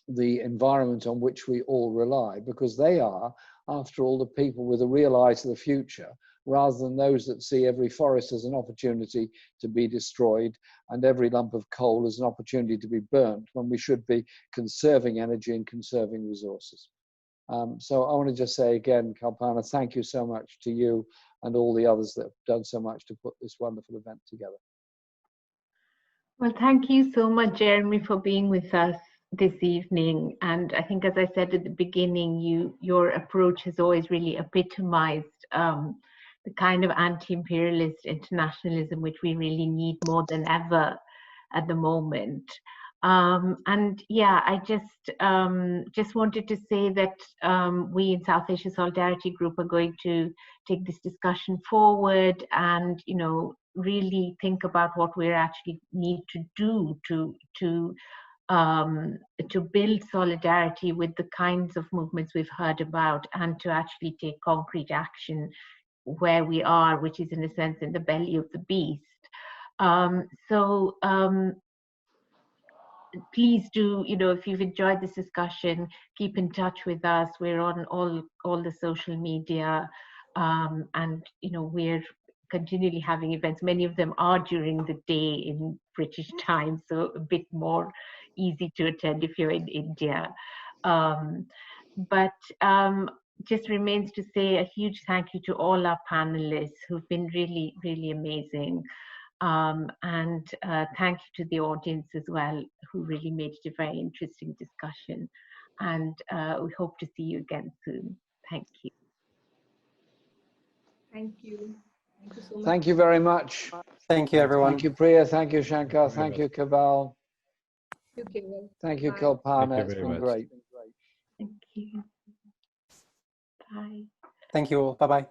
the environment on which we all rely, because they are, after all, the people with a real eye to the future, rather than those that see every forest as an opportunity to be destroyed and every lump of coal as an opportunity to be burnt, when we should be conserving energy and conserving resources. So I want to just say again, Kalpana, thank you so much to you and all the others that have done so much to put this wonderful event together. Well, thank you so much, Jeremy, for being with us this evening. And I think, as I said at the beginning, your approach has always really epitomized the kind of anti-imperialist internationalism which we really need more than ever at the moment. And yeah, I just wanted to say that we in South Asia Solidarity Group are going to take this discussion forward and, you know, really think about what we actually need to do to build solidarity with the kinds of movements we've heard about, and to actually take concrete action where we are, which is in a sense in the belly of the beast. Please do, you know, if you've enjoyed this discussion, keep in touch with us. We're on all the social media, and you know, we're continually having events. Many of them are during the day in British time, so a bit more easy to attend if you're in India. Just remains to say a huge thank you to all our panelists who've been really, really amazing. And thank you to the audience as well, who really made it a very interesting discussion. And we hope to see you again soon. Thank you. Thank you. Thank you so much. Thank you very much. Thank you, everyone. Thank you, Priya. Thank you, Shankar. Thank you, Keval. Thank you, Keval. Thank you, Bye. Kalpana. It's been great. Thank you. Bye. Thank you all. Bye-bye.